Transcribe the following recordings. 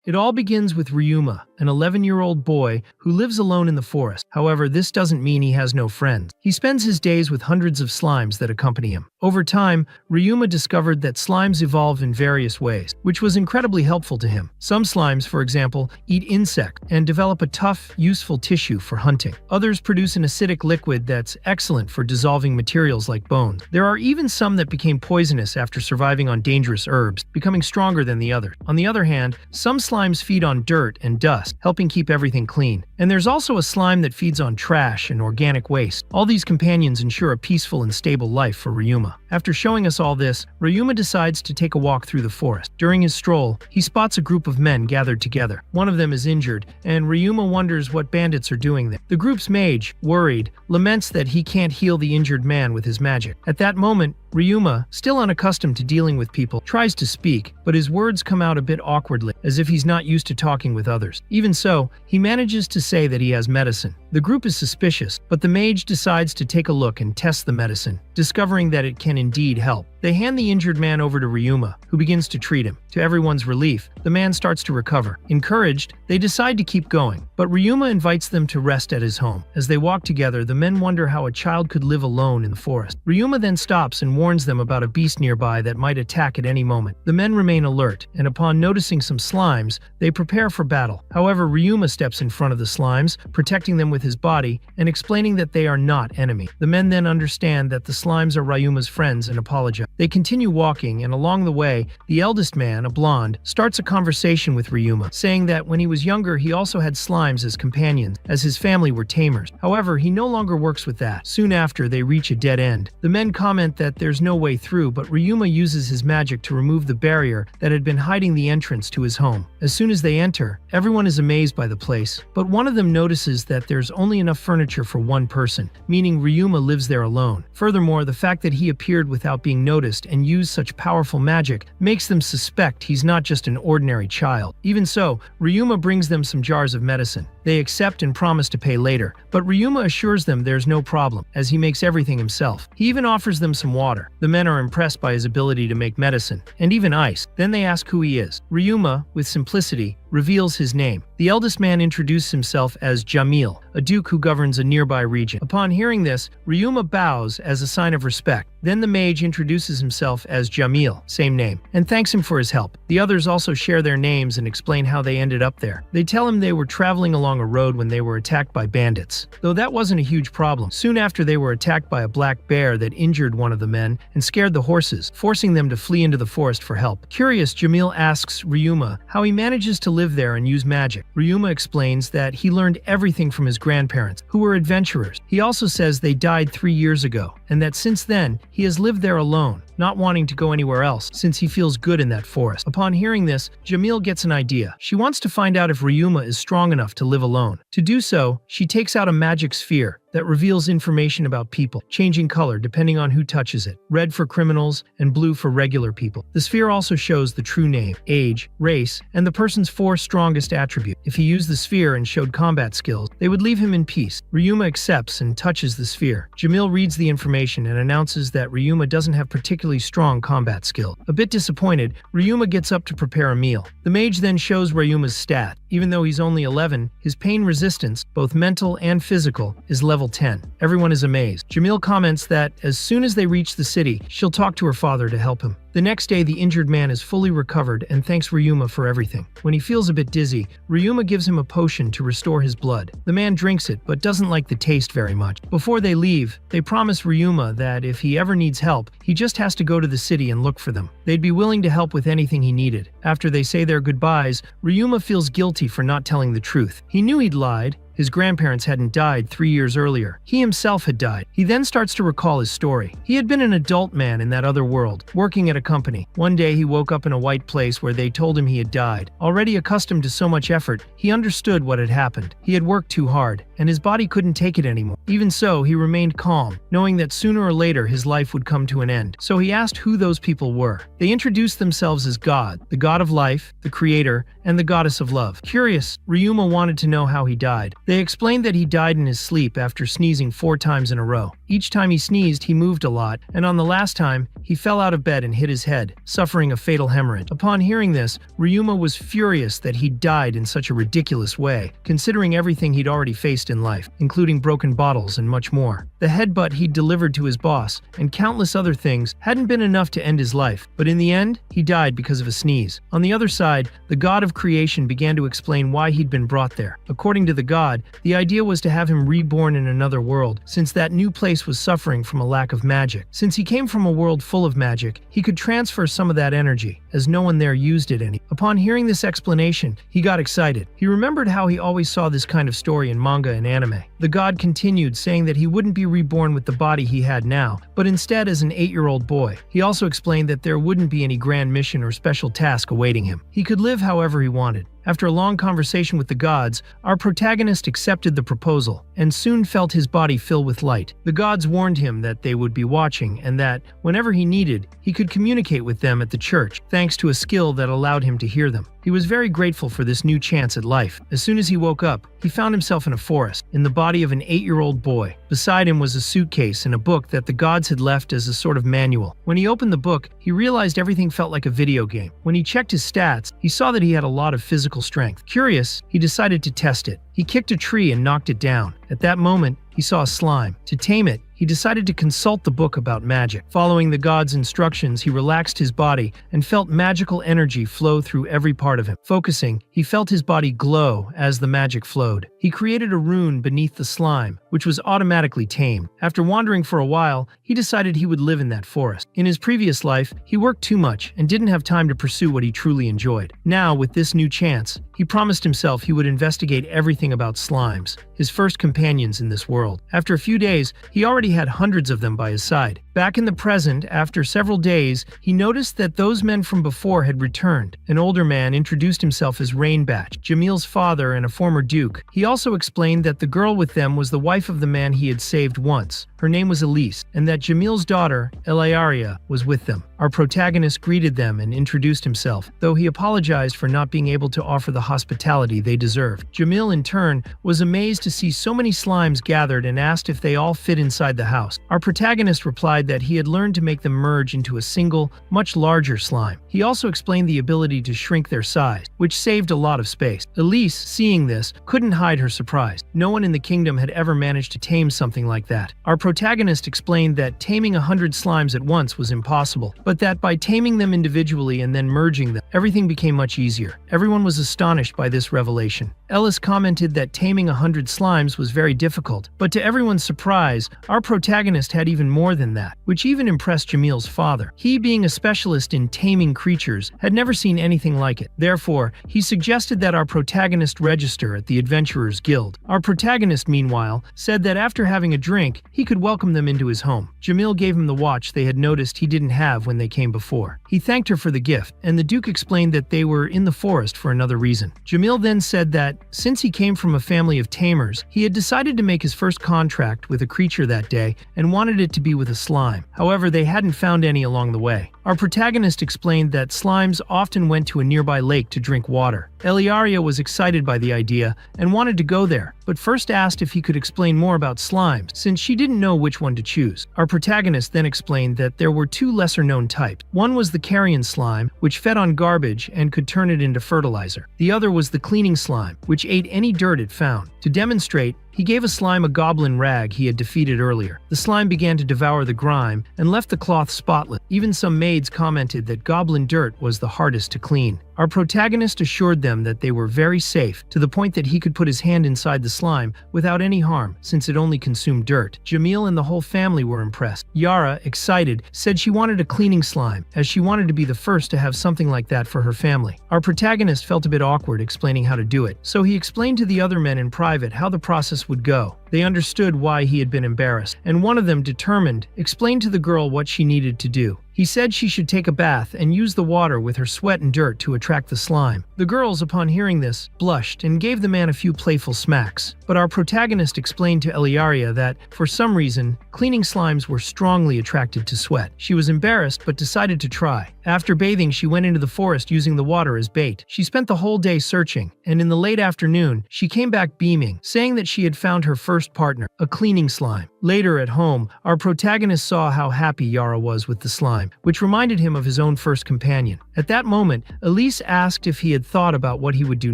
It all begins with Ryuma, an 11-year-old boy who lives alone in the forest. However, this doesn't mean he has no friends. He spends his days with hundreds of slimes that accompany him. Over time, Ryuma discovered that slimes evolve in various ways, which was incredibly helpful to him. Some slimes, for example, eat insects and develop a tough, useful tissue for hunting. Others produce an acidic liquid that's excellent for dissolving materials like bones. There are even some that became poisonous after surviving on dangerous herbs, becoming stronger than the others. On the other hand, some slimes feed on dirt and dust, helping keep everything clean. And there's also a slime that feeds on trash and organic waste. All these companions ensure a peaceful and stable life for Ryuma. After showing us all this, Ryuma decides to take a walk through the forest. During his stroll, he spots a group of men gathered together. One of them is injured, and Ryuma wonders what bandits are doing there. The group's mage, worried, laments that he can't heal the injured man with his magic. At that moment, Ryuma, still unaccustomed to dealing with people, tries to speak, but his words come out a bit awkwardly, as if he's not used to talking with others. Even so, he manages to say that he has medicine. The group is suspicious, but the mage decides to take a look and test the medicine, discovering that it can indeed help. They hand the injured man over to Ryuma, who begins to treat him. To everyone's relief, the man starts to recover. Encouraged, they decide to keep going, but Ryuma invites them to rest at his home. As they walk together, the men wonder how a child could live alone in the forest. Ryuma then stops and warns them about a beast nearby that might attack at any moment. The men remain alert, and upon noticing some slimes, they prepare for battle. However, Ryuma steps in front of the slimes, protecting them with his body and explaining that they are not enemy. The men then understand that the slimes are Ryuma's friends and apologize. They continue walking, and along the way, the eldest man, a blonde, starts a conversation with Ryuma, saying that when he was younger he also had slimes as companions, as his family were tamers. However, he no longer works with that. Soon after, they reach a dead end. The men comment that there's no way through, but Ryuma uses his magic to remove the barrier that had been hiding the entrance to his home. As soon as they enter, everyone is amazed by the place, but one of them notices that there's only enough furniture for one person, meaning Ryuma lives there alone. Furthermore, the fact that he appeared without being noticed and used such powerful magic makes them suspect he's not just an ordinary child. Even so, Ryuma brings them some jars of medicine. They accept and promise to pay later, but Ryuma assures them there's no problem, as he makes everything himself. He even offers them some water. The men are impressed by his ability to make medicine, and even ice. Then they ask who he is. Ryuma, with simplicity, reveals his name. The eldest man introduces himself as Jamil, a duke who governs a nearby region. Upon hearing this, Ryuma bows as a sign of respect. Then the mage introduces himself as Jamil, same name, and thanks him for his help. The others also share their names and explain how they ended up there. They tell him they were traveling along a road when they were attacked by bandits, though that wasn't a huge problem. Soon after, they were attacked by a black bear that injured one of the men and scared the horses, forcing them to flee into the forest for help. Curious, Jamil asks Ryuma how he manages to live there and use magic. Ryuma explains that he learned everything from his grandparents, who were adventurers. He also says they died 3 years ago, and that since then, he has lived there alone, not wanting to go anywhere else since he feels good in that forest. Upon hearing this, Jamil gets an idea. She wants to find out if Ryuma is strong enough to live alone. To do so, she takes out a magic sphere that reveals information about people, changing color depending on who touches it, red for criminals and blue for regular people. The sphere also shows the true name, age, race, and the person's 4 strongest attributes. If he used the sphere and showed combat skills, they would leave him in peace. Ryuma accepts and touches the sphere. Jamil reads the information and announces that Ryuma doesn't have particularly strong combat skill. A bit disappointed, Ryuma gets up to prepare a meal. The mage then shows Ryuma's stat. Even though he's only 11, his pain resistance, both mental and physical, is level 10. Everyone is amazed. Jamil comments that as soon as they reach the city, she'll talk to her father to help him. The next day, the injured man is fully recovered and thanks Ryuma for everything. When he feels a bit dizzy, Ryuma gives him a potion to restore his blood. The man drinks it, but doesn't like the taste very much. Before they leave, they promise Ryuma that if he ever needs help, he just has to go to the city and look for them. They'd be willing to help with anything he needed. After they say their goodbyes, Ryuma feels guilty for not telling the truth. He knew he'd lied. His grandparents hadn't died 3 years earlier. He himself had died. He then starts to recall his story. He had been an adult man in that other world, working at a company. One day he woke up in a white place where they told him he had died. Already accustomed to so much effort, he understood what had happened. He had worked too hard, and his body couldn't take it anymore. Even so, he remained calm, knowing that sooner or later his life would come to an end. So he asked who those people were. They introduced themselves as God, the god of life, the creator, and the goddess of love. Curious, Ryuma wanted to know how he died. They explained that he died in his sleep after sneezing 4 times in a row. Each time he sneezed, he moved a lot, and on the last time, he fell out of bed and hit his head, suffering a fatal hemorrhage. Upon hearing this, Ryuma was furious that he died in such a ridiculous way, considering everything he'd already faced in life, including broken bottles and much more. The headbutt he'd delivered to his boss, and countless other things, hadn't been enough to end his life, but in the end, he died because of a sneeze. On the other side, the god of creation began to explain why he'd been brought there. According to the god, the idea was to have him reborn in another world, since that new place was suffering from a lack of magic. Since he came from a world full of magic, he could transfer some of that energy, as no one there used it any. Upon hearing this explanation, he got excited. He remembered how he always saw this kind of story in manga and anime. The god continued, saying that he wouldn't be reborn with the body he had now, but instead as an 8-year-old boy. He also explained that there wouldn't be any grand mission or special task awaiting him. He could live however he wanted. After a long conversation with the gods, our protagonist accepted the proposal, and soon felt his body fill with light. The gods warned him that they would be watching, and that, whenever he needed, he could communicate with them at the church, thanks to a skill that allowed him to hear them. He was very grateful for this new chance at life. As soon as he woke up, he found himself in a forest, in the body of an 8-year-old boy. Beside him was a suitcase and a book that the gods had left as a sort of manual. When he opened the book, he realized everything felt like a video game. When he checked his stats, he saw that he had a lot of physical strength. Curious, he decided to test it. He kicked a tree and knocked it down. At that moment, he saw a slime. To tame it, he decided to consult the book about magic. Following the god's instructions, he relaxed his body and felt magical energy flow through every part of him. Focusing, he felt his body glow as the magic flowed. He created a rune beneath the slime, which was automatically tamed. After wandering for a while, he decided he would live in that forest. In his previous life, he worked too much and didn't have time to pursue what he truly enjoyed. Now, with this new chance, he promised himself he would investigate everything about slimes, his first companions in this world. After a few days, he already had hundreds of them by his side. Back in the present, after several days, he noticed that those men from before had returned. An older man introduced himself as Rainbatch, Jamil's father and a former duke. He also explained that the girl with them was the wife of the man he had saved once. Her name was Elise, and that Jamil's daughter, Eliaria, was with them. Our protagonist greeted them and introduced himself, though he apologized for not being able to offer the hospitality they deserved. Jamil, in turn, was amazed to see so many slimes gathered and asked if they all fit inside the house. Our protagonist replied that he had learned to make them merge into a single, much larger slime. He also explained the ability to shrink their size, which saved a lot of space. Elise, seeing this, couldn't hide her surprise. No one in the kingdom had ever managed to tame something like that. Our protagonist explained that taming 100 slimes at once was impossible, but that by taming them individually and then merging them, everything became much easier. Everyone was astonished by this revelation. Ellis commented that taming 100 slimes was very difficult, but to everyone's surprise, our protagonist had even more than that, which even impressed Jamil's father. He, being a specialist in taming creatures, had never seen anything like it. Therefore, he suggested that our protagonist register at the Adventurers Guild. Our protagonist, meanwhile, said that after having a drink, he could welcome them into his home. Jamil gave him the watch they had noticed he didn't have when they came before. He thanked her for the gift, and the Duke explained that they were in the forest for another reason. Jamil then said that, since he came from a family of tamers, he had decided to make his first contract with a creature that day and wanted it to be with a slime. However, they hadn't found any along the way. Our protagonist explained that slimes often went to a nearby lake to drink water. Eliaria was excited by the idea and wanted to go there, but first asked if he could explain more about slimes, since she didn't know which one to choose. Our protagonist then explained that there were 2 lesser-known types. One was the carrion slime, which fed on garbage and could turn it into fertilizer. The other was the cleaning slime, which ate any dirt it found. To demonstrate, he gave a slime a goblin rag he had defeated earlier. The slime began to devour the grime and left the cloth spotless. Even some maids commented that goblin dirt was the hardest to clean. Our protagonist assured them that they were very safe, to the point that he could put his hand inside the slime without any harm, since it only consumed dirt. Jamil and the whole family were impressed. Yara, excited, said she wanted a cleaning slime, as she wanted to be the first to have something like that for her family. Our protagonist felt a bit awkward explaining how to do it, so he explained to the other men in private how the process would go. They understood why he had been embarrassed, and one of them, determined, explained to the girl what she needed to do. He He said she should take a bath and use the water with her sweat and dirt to attract the slime. The girls, upon hearing this, blushed and gave the man a few playful smacks. But our protagonist explained to Eliaria that, for some reason, cleaning slimes were strongly attracted to sweat. She was embarrassed but decided to try. After bathing, she went into the forest using the water as bait. She spent the whole day searching, and in the late afternoon, she came back beaming, saying that she had found her first partner, a cleaning slime. Later at home, our protagonist saw how happy Yara was with the slime, which reminded him of his own first companion. At that moment, Elise asked if he had thought about what he would do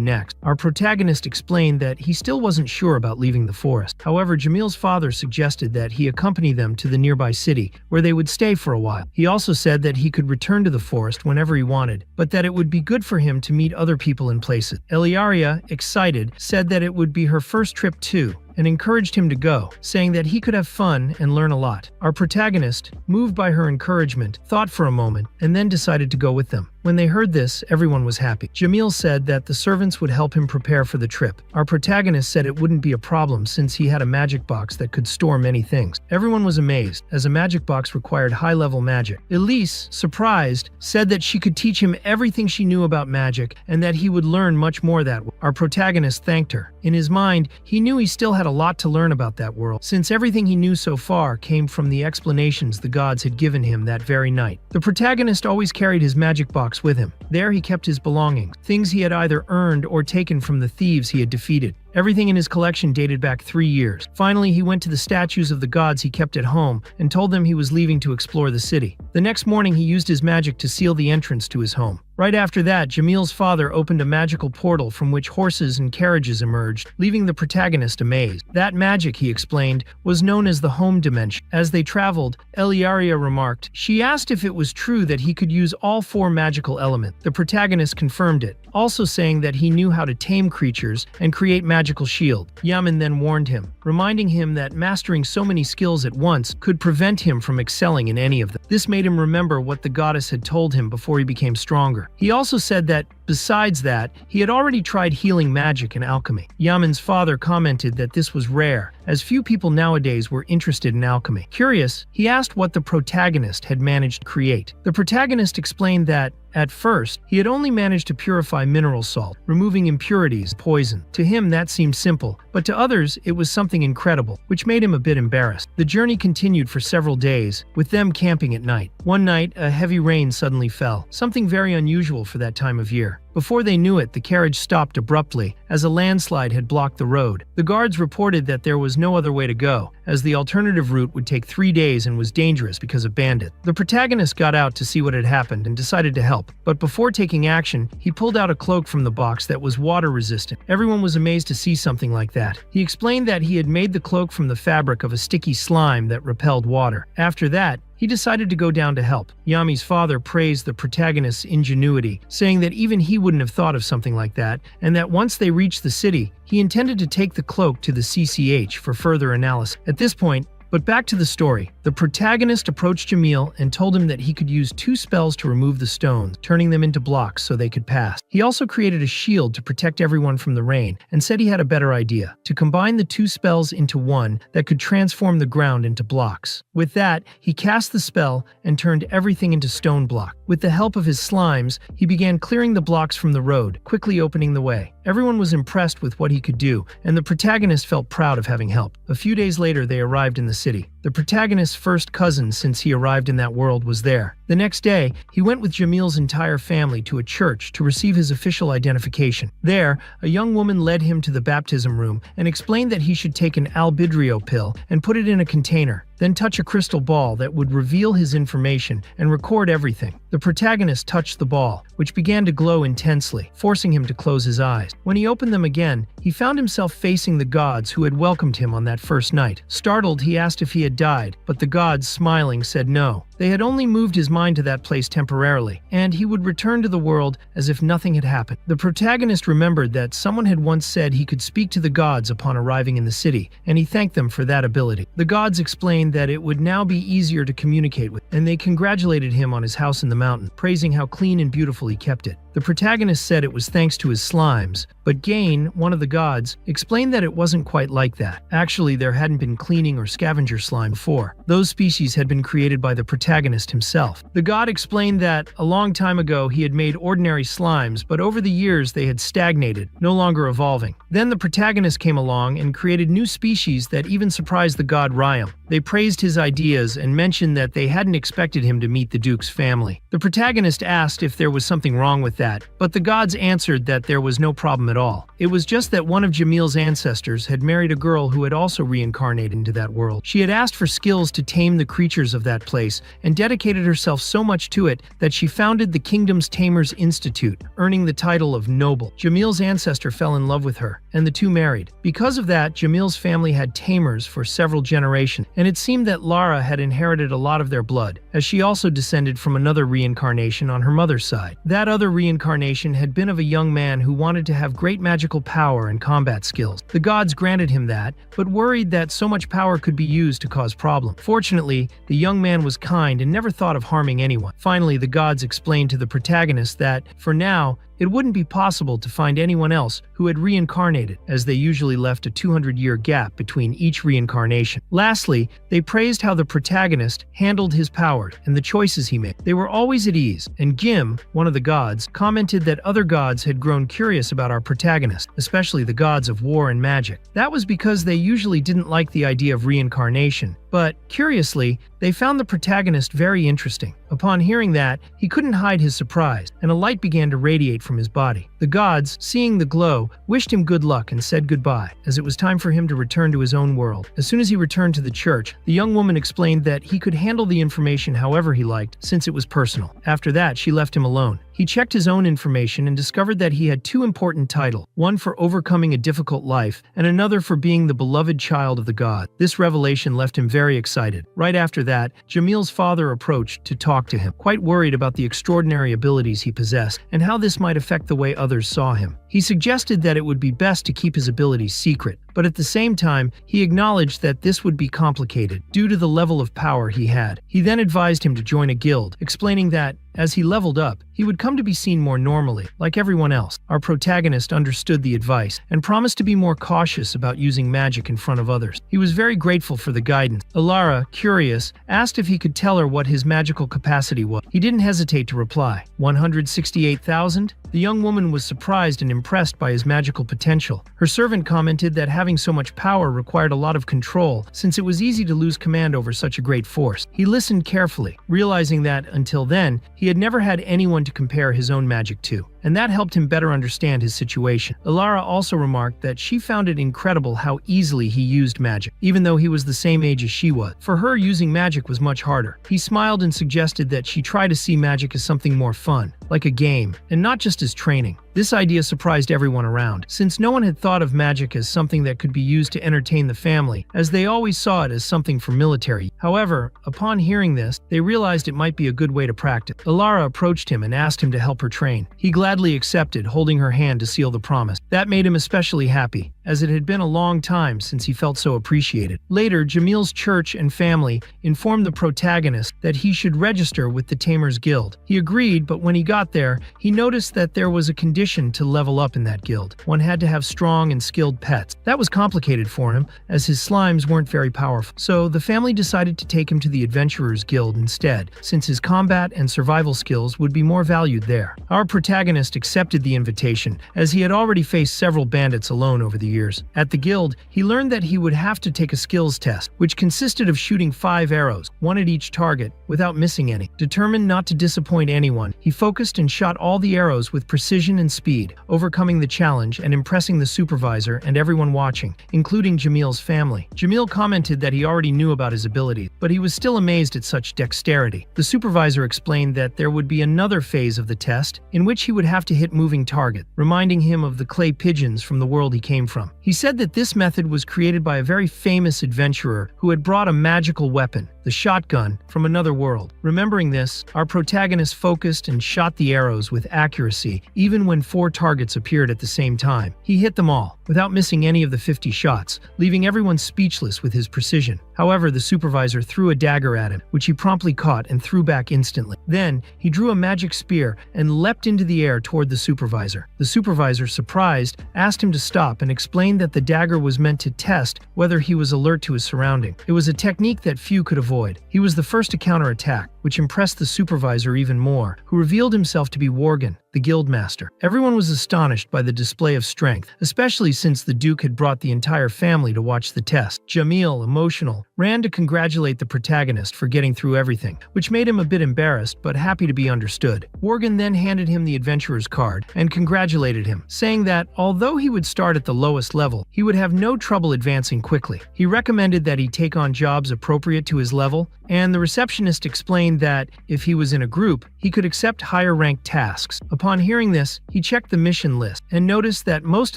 next. Our protagonist explained that he still wasn't sure about leaving the forest. However, Jamil's father suggested that he accompany them to the nearby city, where they would stay for a while. He also said that he could return to the forest whenever he wanted, but that it would be good for him to meet other people in places. Eliaria, excited, said that it would be her first trip too, and encouraged him to go, saying that he could have fun and learn a lot. Our protagonist, moved by her encouragement, thought for a moment and then decided to go with them. When they heard this, everyone was happy. Jamil said that the servants would help him prepare for the trip. Our protagonist said it wouldn't be a problem since he had a magic box that could store many things. Everyone was amazed, as a magic box required high-level magic. Elise, surprised, said that she could teach him everything she knew about magic and that he would learn much more that way. Our protagonist thanked her. In his mind, he knew he still had a lot to learn about that world, since everything he knew so far came from the explanations the gods had given him that very night. The protagonist always carried his magic box with him. There he kept his belongings, things he had either earned or taken from the thieves he had defeated. Everything in his collection dated back 3 years. Finally, he went to the statues of the gods he kept at home and told them he was leaving to explore the city. The next morning, he used his magic to seal the entrance to his home. Right after that, Jamil's father opened a magical portal from which horses and carriages emerged, leaving the protagonist amazed. That magic, he explained, was known as the home dimension. As they traveled, Eliaria remarked, she asked if it was true that he could use all 4 magical elements. The protagonist confirmed it, also saying that he knew how to tame creatures and create magical shield. Yaman then warned him, reminding him that mastering so many skills at once could prevent him from excelling in any of them. This made him remember what the goddess had told him before he became stronger. He also said that, besides that, he had already tried healing magic and alchemy. Yaman's father commented that this was rare, as few people nowadays were interested in alchemy. Curious, he asked what the protagonist had managed to create. The protagonist explained that, at first, he had only managed to purify mineral salt, removing impurities, poison. To him, that seemed simple, but to others, it was something incredible, which made him a bit embarrassed. The journey continued for several days, with them camping at night. One night, a heavy rain suddenly fell, something very unusual for that time of year. Before they knew it, the carriage stopped abruptly, as a landslide had blocked the road. The guards reported that there was no other way to go, as the alternative route would take 3 days and was dangerous because of bandits. The protagonist got out to see what had happened and decided to help, but before taking action, he pulled out a cloak from the box that was water-resistant. Everyone was amazed to see something like that. He explained that he had made the cloak from the fabric of a sticky slime that repelled water. After that, he decided to go down to help. Yami's father praised the protagonist's ingenuity, saying that even he wouldn't have thought of something like that, and that once they reached the city, he intended to take the cloak to the CCH for further analysis. At this point, but back to the story. The protagonist approached Jamil and told him that he could use 2 spells to remove the stones, turning them into blocks so they could pass. He also created a shield to protect everyone from the rain and said he had a better idea, to combine the 2 spells into one that could transform the ground into blocks. With that, he cast the spell and turned everything into stone block. With the help of his slimes, he began clearing the blocks from the road, quickly opening the way. Everyone was impressed with what he could do, and the protagonist felt proud of having helped. A few days later, they arrived in the city. The protagonist's first cousin since he arrived in that world was there. The next day, he went with Jamil's entire family to a church to receive his official identification. There, a young woman led him to the baptism room and explained that he should take an albidrio pill and put it in a container, then touch a crystal ball that would reveal his information and record everything. The protagonist touched the ball, which began to glow intensely, forcing him to close his eyes. When he opened them again, he found himself facing the gods who had welcomed him on that first night. Startled, he asked if he had died, but the gods, smiling, said no. They had only moved his mind to that place temporarily, and he would return to the world as if nothing had happened. The protagonist remembered that someone had once said he could speak to the gods upon arriving in the city, and he thanked them for that ability. The gods explained explained that it would now be easier to communicate with, and they congratulated him on his house in the mountain, praising how clean and beautiful he kept it. The protagonist said it was thanks to his slimes, but Gain, one of the gods, explained that it wasn't quite like that. Actually, there hadn't been cleaning or scavenger slime before. Those species had been created by the protagonist himself. The god explained that, a long time ago, he had made ordinary slimes, but over the years they had stagnated, no longer evolving. Then the protagonist came along and created new species that even surprised the god Ryuma. They praised his ideas and mentioned that they hadn't expected him to meet the Duke's family. The protagonist asked if there was something wrong with that, but the gods answered that there was no problem at all. It was just that one of Jamil's ancestors had married a girl who had also reincarnated into that world. She had asked for skills to tame the creatures of that place and dedicated herself so much to it that she founded the kingdom's Tamers Institute, earning the title of noble. Jamil's ancestor fell in love with her, and the two married. Because of that, Jamil's family had tamers for several generations, and it seemed that Lara had inherited a lot of their blood, as she also descended from another reincarnation on her mother's side. That other reincarnation had been of a young man who wanted to have great magical power and combat skills. The gods granted him that, but worried that so much power could be used to cause problems. Fortunately, the young man was kind and never thought of harming anyone. Finally, the gods explained to the protagonist that, for now, it wouldn't be possible to find anyone else who had reincarnated, as they usually left a 200-year gap between each reincarnation. Lastly, they praised how the protagonist handled his powers and the choices he made. They were always at ease, and Gim, one of the gods, commented that other gods had grown curious about our protagonist, especially the gods of war and magic. That was because they usually didn't like the idea of reincarnation, but, curiously, they found the protagonist very interesting. Upon hearing that, he couldn't hide his surprise, and a light began to radiate from his body. The gods, seeing the glow, wished him good luck and said goodbye, as it was time for him to return to his own world. As soon as he returned to the church, the young woman explained that he could handle the information however he liked, since it was personal. After that, she left him alone. He checked his own information and discovered that he had two important titles, one for overcoming a difficult life, and another for being the beloved child of the god. This revelation left him very excited. Right after that, Jamil's father approached to talk to him, quite worried about the extraordinary abilities he possessed and how this might affect the way others saw him. He suggested that it would be best to keep his abilities secret, but at the same time, he acknowledged that this would be complicated due to the level of power he had. He then advised him to join a guild, explaining that, as he leveled up, he would come to be seen more normally, like everyone else. Our protagonist understood the advice and promised to be more cautious about using magic in front of others. He was very grateful for the guidance. Eliaria, curious, asked if he could tell her what his magical capacity was. He didn't hesitate to reply. 168,000? The young woman was surprised and impressed by his magical potential. Her servant commented that having so much power required a lot of control, since it was easy to lose command over such a great force. He listened carefully, realizing that, until then, he had never had anyone to compare his own magic to, and that helped him better understand his situation. Eliaria also remarked that she found it incredible how easily he used magic, even though he was the same age as she was. For her, using magic was much harder. He smiled and suggested that she try to see magic as something more fun, like a game, and not just as training. This idea surprised everyone around, since no one had thought of magic as something that could be used to entertain the family, as they always saw it as something for military. However, upon hearing this, they realized it might be a good way to practice. Eliaria approached him and asked him to help her train. He gladly accepted, holding her hand to seal the promise. That made him especially happy, as it had been a long time since he felt so appreciated. Later, Jamil's church and family informed the protagonist that he should register with the Tamers Guild. He agreed, but when he got there, he noticed that there was a condition to level up in that guild. One had to have strong and skilled pets. That was complicated for him, as his slimes weren't very powerful. So the family decided to take him to the Adventurers Guild instead, since his combat and survival skills would be more valued there. Our protagonist accepted the invitation, as he had already faced several bandits alone over the years. At the guild, he learned that he would have to take a skills test, which consisted of shooting 5 arrows, one at each target, without missing any. Determined not to disappoint anyone, he focused and shot all the arrows with precision and speed, overcoming the challenge and impressing the supervisor and everyone watching, including Jamil's family. Jamil commented that he already knew about his abilities, but he was still amazed at such dexterity. The supervisor explained that there would be another phase of the test, in which he would have to hit moving targets, reminding him of the clay pigeons from the world he came from. He said that this method was created by a very famous adventurer who had brought a magical weapon. The the shotgun, from another world. Remembering this, our protagonist focused and shot the arrows with accuracy, even when 4 targets appeared at the same time. He hit them all, without missing any of the 50 shots, leaving everyone speechless with his precision. However, the supervisor threw a dagger at him, which he promptly caught and threw back instantly. Then, he drew a magic spear and leapt into the air toward the supervisor. The supervisor, surprised, asked him to stop and explained that the dagger was meant to test whether he was alert to his surrounding. It was a technique that few could avoid. He was the first to counterattack, which impressed the supervisor even more, who revealed himself to be Worgen, the guildmaster. Everyone was astonished by the display of strength, especially since the Duke had brought the entire family to watch the test. Jamil, emotional, ran to congratulate the protagonist for getting through everything, which made him a bit embarrassed but happy to be understood. Worgen then handed him the adventurer's card and congratulated him, saying that although he would start at the lowest level, he would have no trouble advancing quickly. He recommended that he take on jobs appropriate to his level, and the receptionist explained that if he was in a group, he could accept higher-ranked tasks. Upon hearing this, he checked the mission list and noticed that most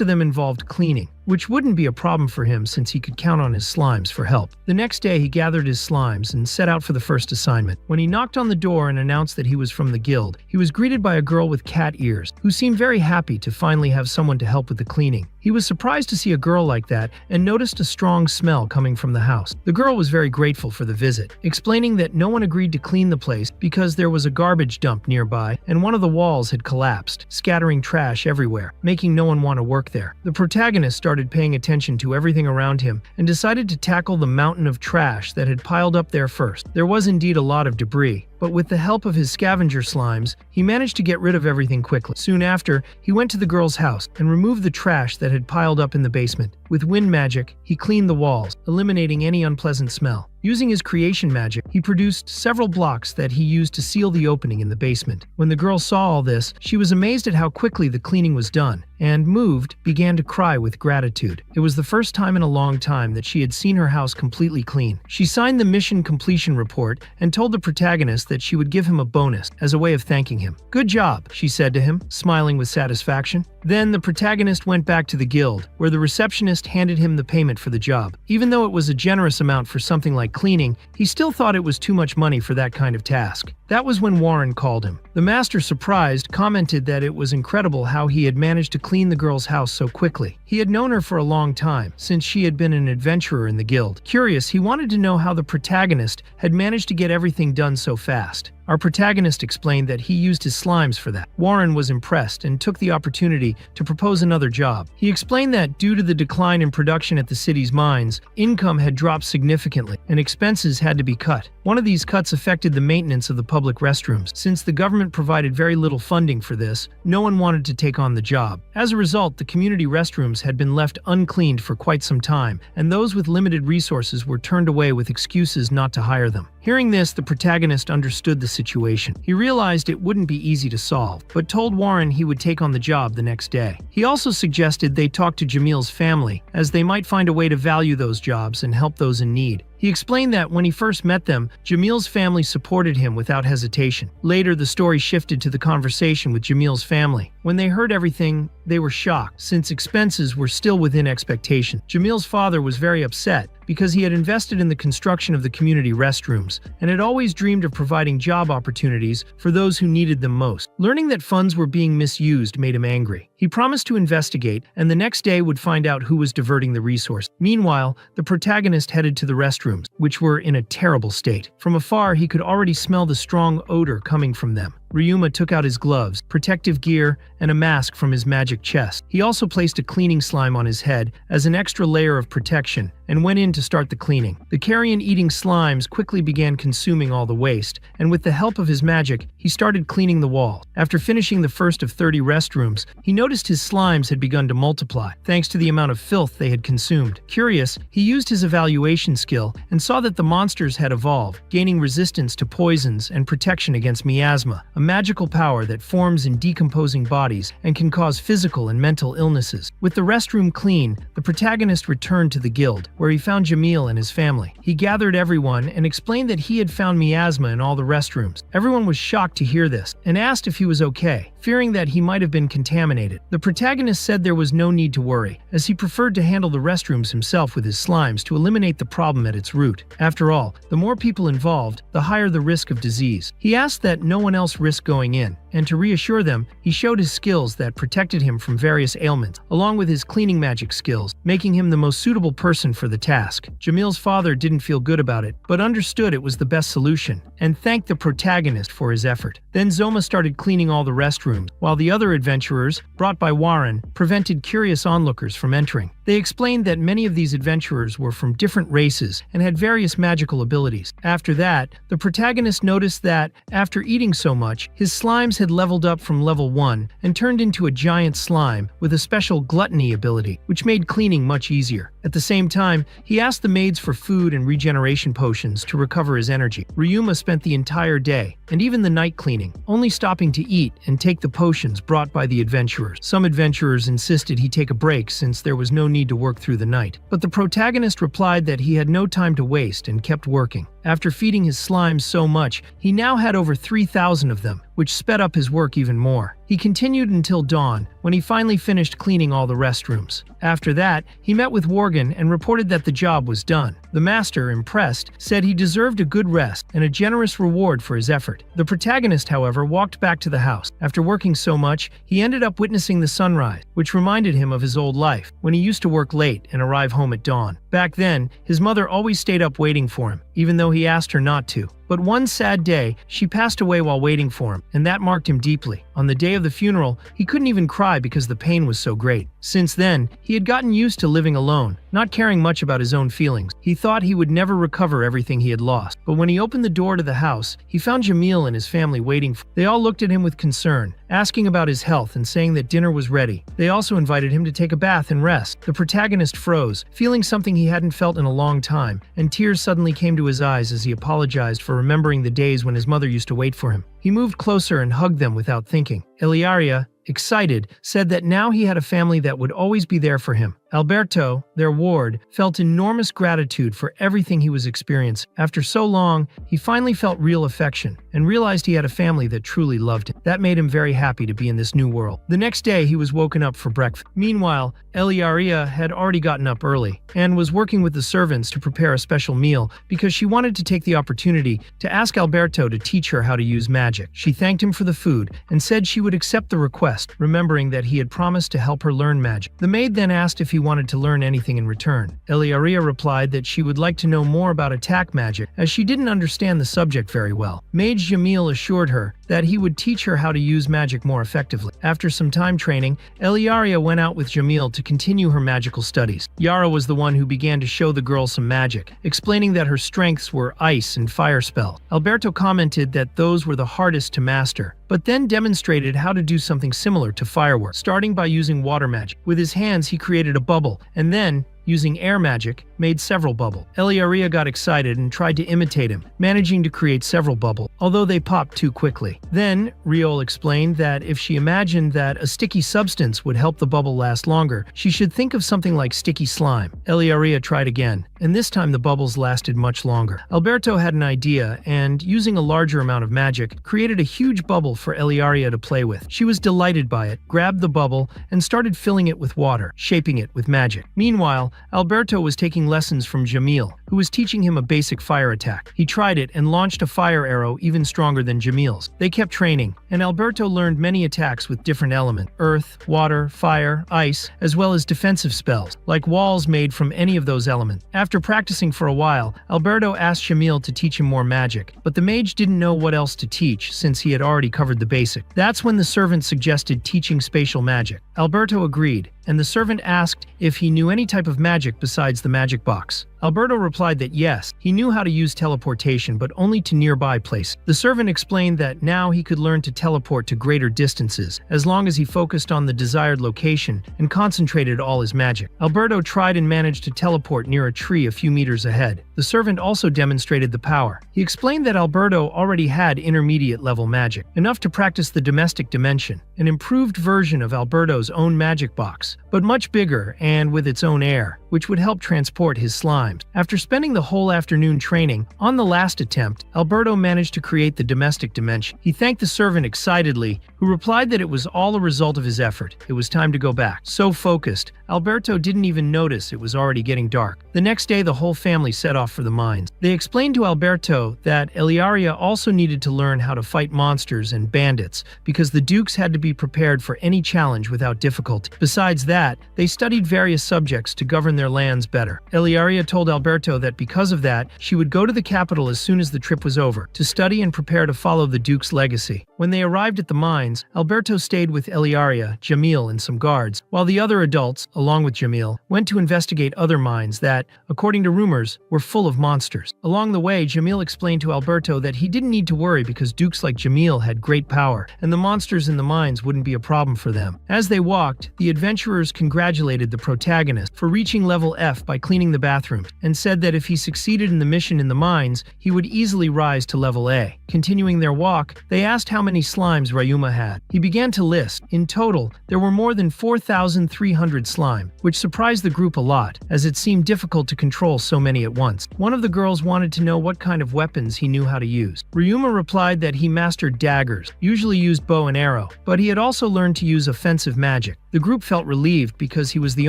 of them involved cleaning, which wouldn't be a problem for him since he could count on his slimes for help. The next day, he gathered his slimes and set out for the first assignment. When he knocked on the door and announced that he was from the guild, he was greeted by a girl with cat ears, who seemed very happy to finally have someone to help with the cleaning. He was surprised to see a girl like that and noticed a strong smell coming from the house. The girl was very grateful for the visit, explaining that no one agreed to clean the place because there was a garbage dump nearby and one of the walls had collapsed, scattering trash everywhere, making no one want to work there. The protagonist started paying attention to everything around him and decided to tackle the mountain of trash that had piled up there first. There was indeed a lot of debris, but with the help of his scavenger slimes, he managed to get rid of everything quickly. Soon after, he went to the girl's house and removed the trash that had piled up in the basement. With wind magic, he cleaned the walls, eliminating any unpleasant smell. Using his creation magic, he produced several blocks that he used to seal the opening in the basement. When the girl saw all this, she was amazed at how quickly the cleaning was done, and, moved, began to cry with gratitude. It was the first time in a long time that she had seen her house completely clean. She signed the mission completion report and told the protagonist that she would give him a bonus as a way of thanking him. "Good job," she said to him, smiling with satisfaction. Then the protagonist went back to the guild, where the receptionist handed him the payment for the job. Even though it was a generous amount for something like cleaning, he still thought it was too much money for that kind of task. That was when Warren called him. The master, surprised, commented that it was incredible how he had managed to clean the girl's house so quickly. He had known her for a long time, since she had been an adventurer in the guild. Curious, he wanted to know how the protagonist had managed to get everything done so fast. Our protagonist explained that he used his slimes for that. Warren was impressed and took the opportunity to propose another job. He explained that due to the decline in production at the city's mines, income had dropped significantly and expenses had to be cut. One of these cuts affected the maintenance of the public restrooms. Since the government provided very little funding for this, no one wanted to take on the job. As a result, the community restrooms had been left uncleaned for quite some time, and those with limited resources were turned away with excuses not to hire them. Hearing this, the protagonist understood the situation. He realized it wouldn't be easy to solve, but told Warren he would take on the job the next day. He also suggested they talk to Jamil's family, as they might find a way to value those jobs and help those in need. He explained that when he first met them, Jamil's family supported him without hesitation. Later, the story shifted to the conversation with Jamil's family. When they heard everything, they were shocked, since expenses were still within expectation. Jamil's father was very upset because he had invested in the construction of the community restrooms and had always dreamed of providing job opportunities for those who needed them most. Learning that funds were being misused made him angry. He promised to investigate, and the next day would find out who was diverting the resource. Meanwhile, the protagonist headed to the restrooms, which were in a terrible state. From afar, he could already smell the strong odor coming from them. Ryuma took out his gloves, protective gear, and a mask from his magic chest. He also placed a cleaning slime on his head as an extra layer of protection and went in to start the cleaning. The carrion-eating slimes quickly began consuming all the waste, and with the help of his magic, he started cleaning the wall. After finishing the first of 30 restrooms, he noticed his slimes had begun to multiply, thanks to the amount of filth they had consumed. Curious, he used his evaluation skill and saw that the monsters had evolved, gaining resistance to poisons and protection against miasma, a magical power that forms in decomposing bodies and can cause physical and mental illnesses. With the restroom clean, the protagonist returned to the guild, where he found Jamil and his family. He gathered everyone and explained that he had found miasma in all the restrooms. Everyone was shocked to hear this and asked if he was okay, fearing that he might have been contaminated. The protagonist said there was no need to worry, as he preferred to handle the restrooms himself with his slimes to eliminate the problem at its root. After all, the more people involved, the higher the risk of disease. He asked that no one else risk going in, and to reassure them, he showed his skills that protected him from various ailments, along with his cleaning magic skills, making him the most suitable person for the task. Jamil's father didn't feel good about it, but understood it was the best solution, and thanked the protagonist for his effort. Then Zoma started cleaning all the restrooms, while the other adventurers, brought by Warren, prevented curious onlookers from entering. They explained that many of these adventurers were from different races and had various magical abilities. After that, the protagonist noticed that, after eating so much, his slimes had leveled up from level 1 and turned into a giant slime with a special gluttony ability, which made cleaning much easier. At the same time, he asked the maids for food and regeneration potions to recover his energy. Ryuma spent the entire day, and even the night cleaning, only stopping to eat and take the potions brought by the adventurers. Some adventurers insisted he take a break since there was no need to work through the night, but the protagonist replied that he had no time to waste and kept working. After feeding his slimes so much, he now had over 3,000 of them, which sped up his work even more. He continued until dawn, when he finally finished cleaning all the restrooms. After that, he met with Worgen and reported that the job was done. The master, impressed, said he deserved a good rest and a generous reward for his effort. The protagonist, however, walked back to the house. After working so much, he ended up witnessing the sunrise, which reminded him of his old life, when he used to work late and arrive home at dawn. Back then, his mother always stayed up waiting for him, even though he asked her not to. But one sad day, she passed away while waiting for him, and that marked him deeply. On the day of the funeral, he couldn't even cry because the pain was so great. Since then, he had gotten used to living alone, not caring much about his own feelings. He thought he would never recover everything he had lost. But when he opened the door to the house, he found Jamil and his family waiting for him. They all looked at him with concern, asking about his health and saying that dinner was ready. They also invited him to take a bath and rest. The protagonist froze, feeling something he hadn't felt in a long time, and tears suddenly came to his eyes as he apologized for remembering the days when his mother used to wait for him. He moved closer and hugged them without thinking. Eliaria, excited, said that now he had a family that would always be there for him. Alberto, their ward, felt enormous gratitude for everything he was experiencing. After so long, he finally felt real affection and realized he had a family that truly loved him. That made him very happy to be in this new world. The next day, he was woken up for breakfast. Meanwhile, Eliaria had already gotten up early and was working with the servants to prepare a special meal because she wanted to take the opportunity to ask Alberto to teach her how to use magic. She thanked him for the food and said she would accept the request, remembering that he had promised to help her learn magic. The maid then asked if he wanted to learn anything in return. Eliaria replied that she would like to know more about attack magic, as she didn't understand the subject very well. Mage Jamil assured her that he would teach her how to use magic more effectively. After some time training, Eliaria went out with Jamil to continue her magical studies. Yara was the one who began to show the girl some magic, explaining that her strengths were ice and fire spells. Alberto commented that those were the hardest to master, but then demonstrated how to do something similar to fireworks, starting by using water magic. With his hands, he created a bubble, and then, using air magic, made several bubbles. Eliaria got excited and tried to imitate him, managing to create several bubbles, although they popped too quickly. Then, Riol explained that if she imagined that a sticky substance would help the bubble last longer, she should think of something like sticky slime. Eliaria tried again, and this time the bubbles lasted much longer. Alberto had an idea, and, using a larger amount of magic, created a huge bubble for Eliaria to play with. She was delighted by it, grabbed the bubble, and started filling it with water, shaping it with magic. Meanwhile, Alberto was taking lessons from Jamil, who was teaching him a basic fire attack. He tried it and launched a fire arrow even stronger than Jamil's. They kept training, and Alberto learned many attacks with different elements: earth, water, fire, ice, as well as defensive spells, like walls made from any of those elements. After practicing for a while, Alberto asked Jamil to teach him more magic, but the mage didn't know what else to teach since he had already covered the basic. That's when the servant suggested teaching spatial magic. Alberto agreed, and the servant asked if he knew any type of magic besides the magic box. Alberto replied that yes, he knew how to use teleportation but only to nearby places. The servant explained that now he could learn to teleport to greater distances as long as he focused on the desired location and concentrated all his magic. Alberto tried and managed to teleport near a tree a few meters ahead. The servant also demonstrated the power. He explained that Alberto already had intermediate level magic, enough to practice the domestic dimension, an improved version of Alberto's own magic box, but much bigger and with its own air, which would help transport his slimes. After spending the whole afternoon training, on the last attempt, Alberto managed to create the domestic dimension. He thanked the servant excitedly, who replied that it was all a result of his effort. It was time to go back. So focused, Alberto didn't even notice it was already getting dark. The next day, the whole family set off for the mines. They explained to Alberto that Eliaria also needed to learn how to fight monsters and bandits, because the dukes had to be prepared for any challenge without difficulty. Besides that, they studied various subjects to govern their lands better. Eliaria told Alberto that because of that, she would go to the capital as soon as the trip was over, to study and prepare to follow the duke's legacy. When they arrived at the mines, Alberto stayed with Eliaria, Jamil, and some guards, while the other adults, along with Jamil, went to investigate other mines that, according to rumors, were full of monsters. Along the way, Jamil explained to Alberto that he didn't need to worry because dukes like Jamil had great power, and the monsters in the mines wouldn't be a problem for them. As they walked, the adventurers congratulated the protagonist for reaching level F by cleaning the bathrooms, and said that if he succeeded in the mission in the mines, he would easily rise to level A. Continuing their walk, they asked how many slimes Ryuma had. He began to list. In total, there were more than 4,300 slime, which surprised the group a lot, as it seemed difficult to control so many at once. One of the girls wanted to know what kind of weapons he knew how to use. Ryuma replied that he mastered daggers, usually used bow and arrow, but he had also learned to use offensive magic. The group felt relieved because he was the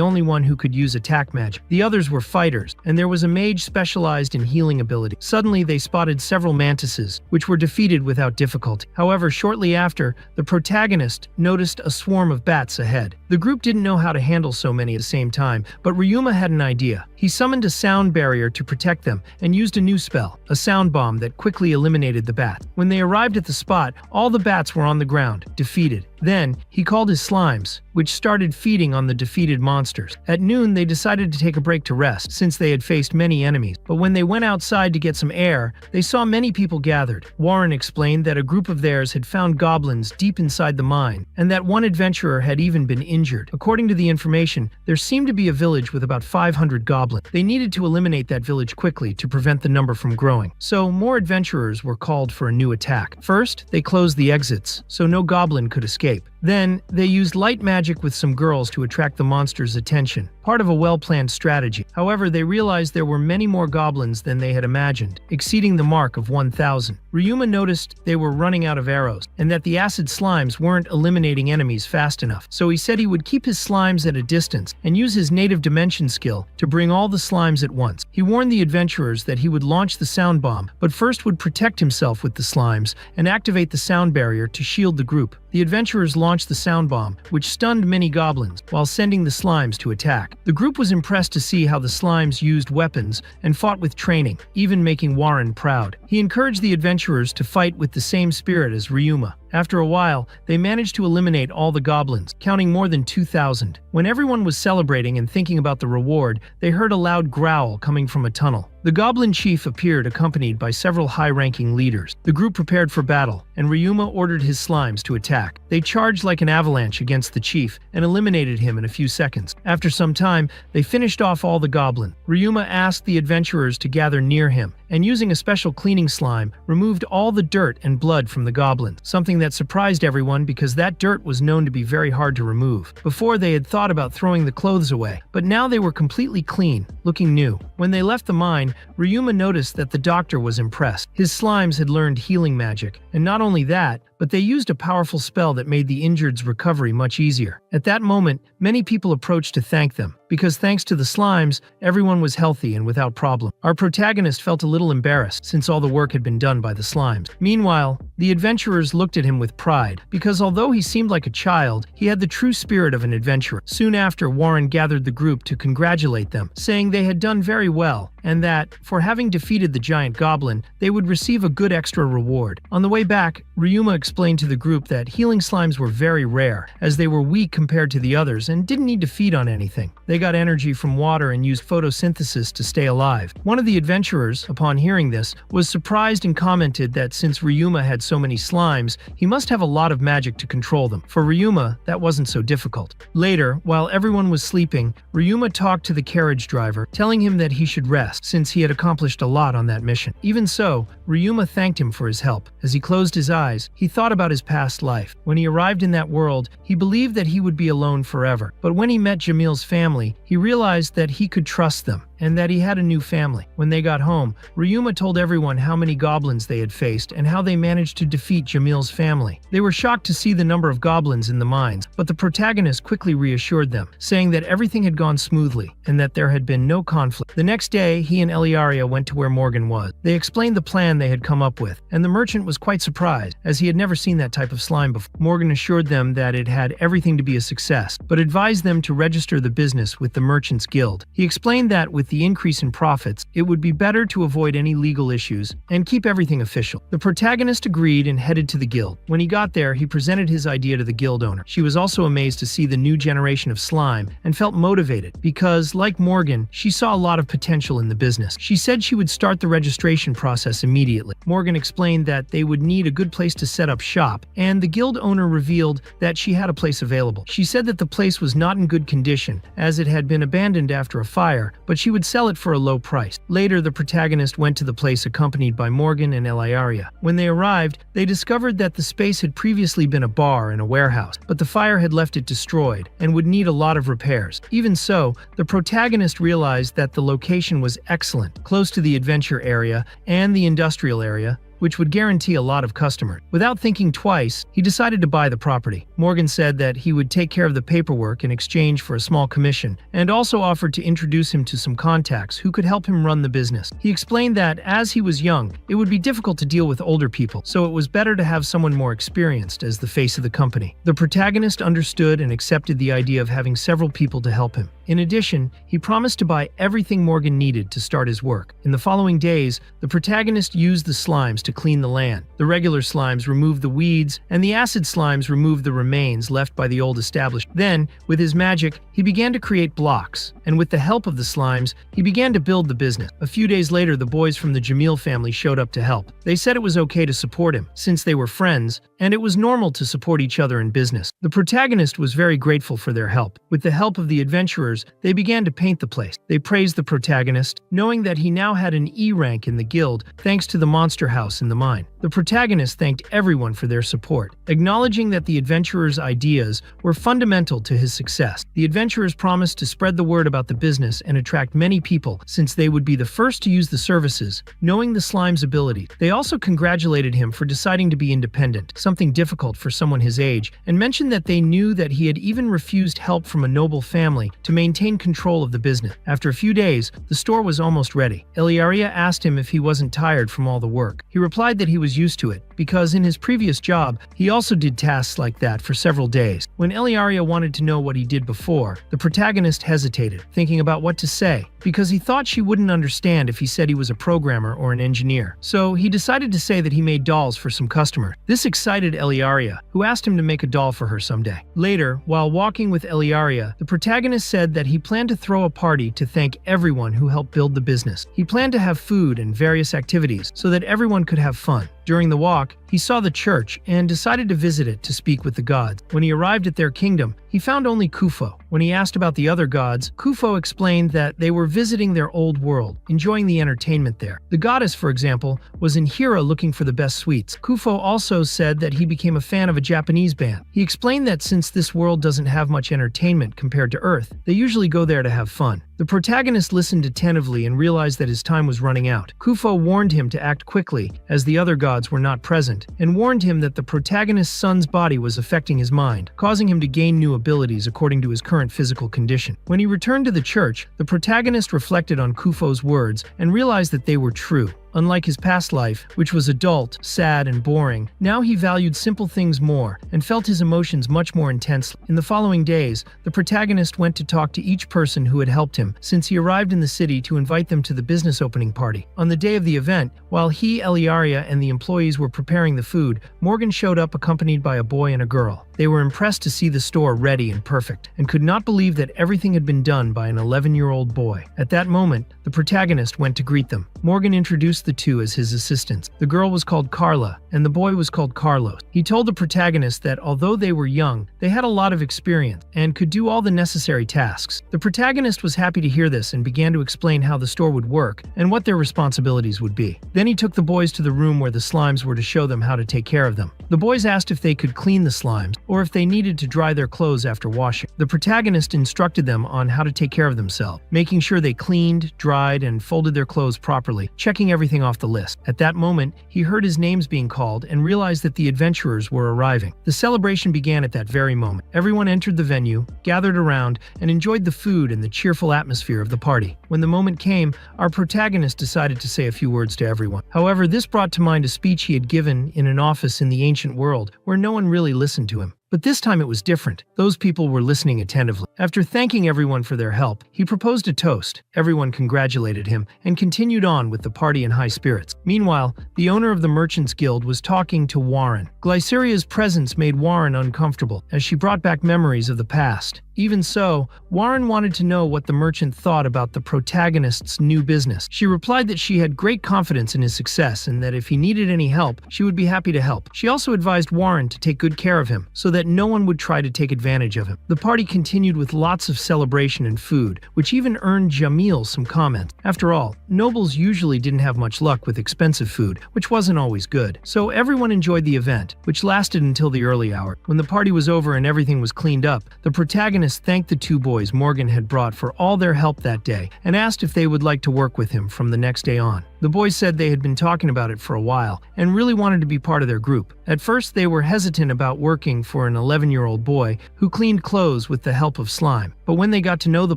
only one who could use attack magic. The others were fighters, and there was a mage specialized in healing ability. Suddenly, they spotted several mantises, which were defeated without difficulty. However, shortly after, the protagonist noticed a swarm of bats ahead. The group didn't know how to handle so many at the same time, but Ryuma had an idea. He summoned a sound barrier to protect them and used a new spell, a sound bomb that quickly eliminated the bats. When they arrived at the spot, all the bats were on the ground, defeated. Then, he called his slimes, which started feeding on the defeated monsters. At noon, they decided to take a break to rest, since they had faced many enemies. But when they went outside to get some air, they saw many people gathered. Warren explained that a group of theirs had found goblins deep inside the mine, and that one adventurer had even been injured. According to the information, there seemed to be a village with about 500 goblins. They needed to eliminate that village quickly to prevent the number from growing. So, more adventurers were called for a new attack. First, they closed the exits, so no goblin could escape. Then, they used light magic with some girls to attract the monsters' attention, part of a well-planned strategy. However, they realized there were many more goblins than they had imagined, exceeding the mark of 1,000. Ryuma noticed they were running out of arrows, and that the acid slimes weren't eliminating enemies fast enough. So he said he would keep his slimes at a distance and use his native dimension skill to bring all the slimes at once. He warned the adventurers that he would launch the sound bomb, but first would protect himself with the slimes and activate the sound barrier to shield the group. The adventurers launched the sound bomb, which stunned many goblins, while sending the slimes to attack. The group was impressed to see how the slimes used weapons and fought with training, even making Warren proud. He encouraged the adventurers to fight with the same spirit as Ryuma. After a while, they managed to eliminate all the goblins, counting more than 2,000. When everyone was celebrating and thinking about the reward, they heard a loud growl coming from a tunnel. The goblin chief appeared accompanied by several high-ranking leaders. The group prepared for battle, and Ryuma ordered his slimes to attack. They charged like an avalanche against the chief and eliminated him in a few seconds. After some time, they finished off all the goblins. Ryuma asked the adventurers to gather near him, and using a special cleaning slime, removed all the dirt and blood from the goblins, something that surprised everyone because that dirt was known to be very hard to remove. Before, they had thought about throwing the clothes away, but now they were completely clean, looking new. When they left the mine, Ryuma noticed that the doctor was impressed. His slimes had learned healing magic, and not only that, but they used a powerful spell that made the injured's recovery much easier. At that moment, many people approached to thank them, because thanks to the slimes, everyone was healthy and without problem. Our protagonist felt a little embarrassed, since all the work had been done by the slimes. Meanwhile, the adventurers looked at him with pride, because although he seemed like a child, he had the true spirit of an adventurer. Soon after, Warren gathered the group to congratulate them, saying they had done very well, and that, for having defeated the giant goblin, they would receive a good extra reward. On the way back, Ryuma explained to the group that healing slimes were very rare, as they were weak compared to the others and didn't need to feed on anything. They got energy from water and used photosynthesis to stay alive. One of the adventurers, upon hearing this, was surprised and commented that since Ryuma had so many slimes, he must have a lot of magic to control them. For Ryuma, that wasn't so difficult. Later, while everyone was sleeping, Ryuma talked to the carriage driver, telling him that he should rest since he had accomplished a lot on that mission. Even so, Ryuma thanked him for his help. As he closed his eyes, he thought about his past life. When he arrived in that world, he believed that he would be alone forever. But when he met Jamil's family, he realized that he could trust them and that he had a new family. When they got home, Ryuma told everyone how many goblins they had faced and how they managed to defeat Jamil's family. They were shocked to see the number of goblins in the mines, but the protagonist quickly reassured them, saying that everything had gone smoothly and that there had been no conflict. The next day, he and Eliaria went to where Morgan was. They explained the plan they had come up with, and the merchant was quite surprised, as he had never seen that type of slime before. Morgan assured them that it had everything to be a success, but advised them to register the business with the Merchants Guild. He explained that with the increase in profits, it would be better to avoid any legal issues and keep everything official. The protagonist agreed and headed to the guild. When he got there, he presented his idea to the guild owner. She was also amazed to see the new generation of slime and felt motivated because, like Morgan, she saw a lot of potential in the business. She said she would start the registration process immediately. Morgan explained that they would need a good place to set up shop, and the guild owner revealed that she had a place available. She said that the place was not in good condition, as it had been abandoned after a fire, but she would sell it for a low price. Later, the protagonist went to the place accompanied by Morgan and Eliaria. When they arrived, they discovered that the space had previously been a bar and a warehouse, but the fire had left it destroyed and would need a lot of repairs. Even so, the protagonist realized that the location was excellent, close to the adventure area and the industrial area, which would guarantee a lot of customers. Without thinking twice, he decided to buy the property. Morgan said that he would take care of the paperwork in exchange for a small commission, and also offered to introduce him to some contacts who could help him run the business. He explained that, as he was young, it would be difficult to deal with older people, so it was better to have someone more experienced as the face of the company. The protagonist understood and accepted the idea of having several people to help him. In addition, he promised to buy everything Morgan needed to start his work. In the following days, the protagonist used the slimes to clean the land. The regular slimes removed the weeds, and the acid slimes removed the remains left by the old establishment. Then, with his magic, he began to create blocks, and with the help of the slimes, he began to build the business. A few days later, the boys from the Jamil family showed up to help. They said it was okay to support him, since they were friends, and it was normal to support each other in business. The protagonist was very grateful for their help. With the help of the adventurers, they began to paint the place. They praised the protagonist, knowing that he now had an E rank in the guild thanks to the monster house in the mine. The protagonist thanked everyone for their support, acknowledging that the adventurers' ideas were fundamental to his success. The adventurers promised to spread the word about the business and attract many people, since they would be the first to use the services, knowing the slime's ability. They also congratulated him for deciding to be independent, something difficult for someone his age, and mentioned that they knew that he had even refused help from a noble family to maintain control of the business. After a few days, the store was almost ready. Eliaria asked him if he wasn't tired from all the work. He replied that he was used to it, because in his previous job, he also did tasks like that for several days. When Eliaria wanted to know what he did before, the protagonist hesitated, thinking about what to say, because he thought she wouldn't understand if he said he was a programmer or an engineer. So he decided to say that he made dolls for some customers. This excited Eliaria, who asked him to make a doll for her someday. Later, while walking with Eliaria, the protagonist said that he planned to throw a party to thank everyone who helped build the business. He planned to have food and various activities so that everyone could have fun. During the walk, he saw the church and decided to visit it to speak with the gods. When he arrived at their kingdom, he found only Kufo. When he asked about the other gods, Kufo explained that they were visiting their old world, enjoying the entertainment there. The goddess, for example, was in Hira looking for the best sweets. Kufo also said that he became a fan of a Japanese band. He explained that since this world doesn't have much entertainment compared to Earth, they usually go there to have fun. The protagonist listened attentively and realized that his time was running out. Kufo warned him to act quickly, as the other gods were not present, and warned him that the protagonist's son's body was affecting his mind, causing him to gain new abilities according to his current physical condition. When he returned to the church, the protagonist reflected on Kufo's words and realized that they were true. Unlike his past life, which was adult, sad, and boring, now he valued simple things more and felt his emotions much more intensely. In the following days, the protagonist went to talk to each person who had helped him since he arrived in the city to invite them to the business opening party. On the day of the event, while he, Eliaria, and the employees were preparing the food, Morgan showed up accompanied by a boy and a girl. They were impressed to see the store ready and perfect, and could not believe that everything had been done by an 11-year-old boy. At that moment, the protagonist went to greet them. Morgan introduced the two as his assistants. The girl was called Carla, and the boy was called Carlos. He told the protagonist that although they were young, they had a lot of experience and could do all the necessary tasks. The protagonist was happy to hear this and began to explain how the store would work and what their responsibilities would be. Then he took the boys to the room where the slimes were to show them how to take care of them. The boys asked if they could clean the slimes or if they needed to dry their clothes after washing. The protagonist instructed them on how to take care of themselves, making sure they cleaned, dried, and folded their clothes properly, checking everything off the list. At that moment, he heard his names being called and realized that the adventurers were arriving. The celebration began at that very moment. Everyone entered the venue, gathered around, and enjoyed the food and the cheerful atmosphere of the party. When the moment came, our protagonist decided to say a few words to everyone. However, this brought to mind a speech he had given in an office in the ancient world where no one really listened to him. But this time it was different. Those people were listening attentively. After thanking everyone for their help, he proposed a toast. Everyone congratulated him and continued on with the party in high spirits. Meanwhile, the owner of the Merchants Guild was talking to Warren. Glyceria's presence made Warren uncomfortable, as she brought back memories of the past. Even so, Warren wanted to know what the merchant thought about the protagonist's new business. She replied that she had great confidence in his success and that if he needed any help, she would be happy to help. She also advised Warren to take good care of him so that no one would try to take advantage of him. The party continued with lots of celebration and food, which even earned Jamil some comments. After all, nobles usually didn't have much luck with expensive food, which wasn't always good. So everyone enjoyed the event, which lasted until the early hour. When the party was over and everything was cleaned up, the protagonist thanked the two boys Morgan had brought for all their help that day and asked if they would like to work with him from the next day on. The boys said they had been talking about it for a while and really wanted to be part of their group. At first, they were hesitant about working for an 11-year-old boy who cleaned clothes with the help of slime. But when they got to know the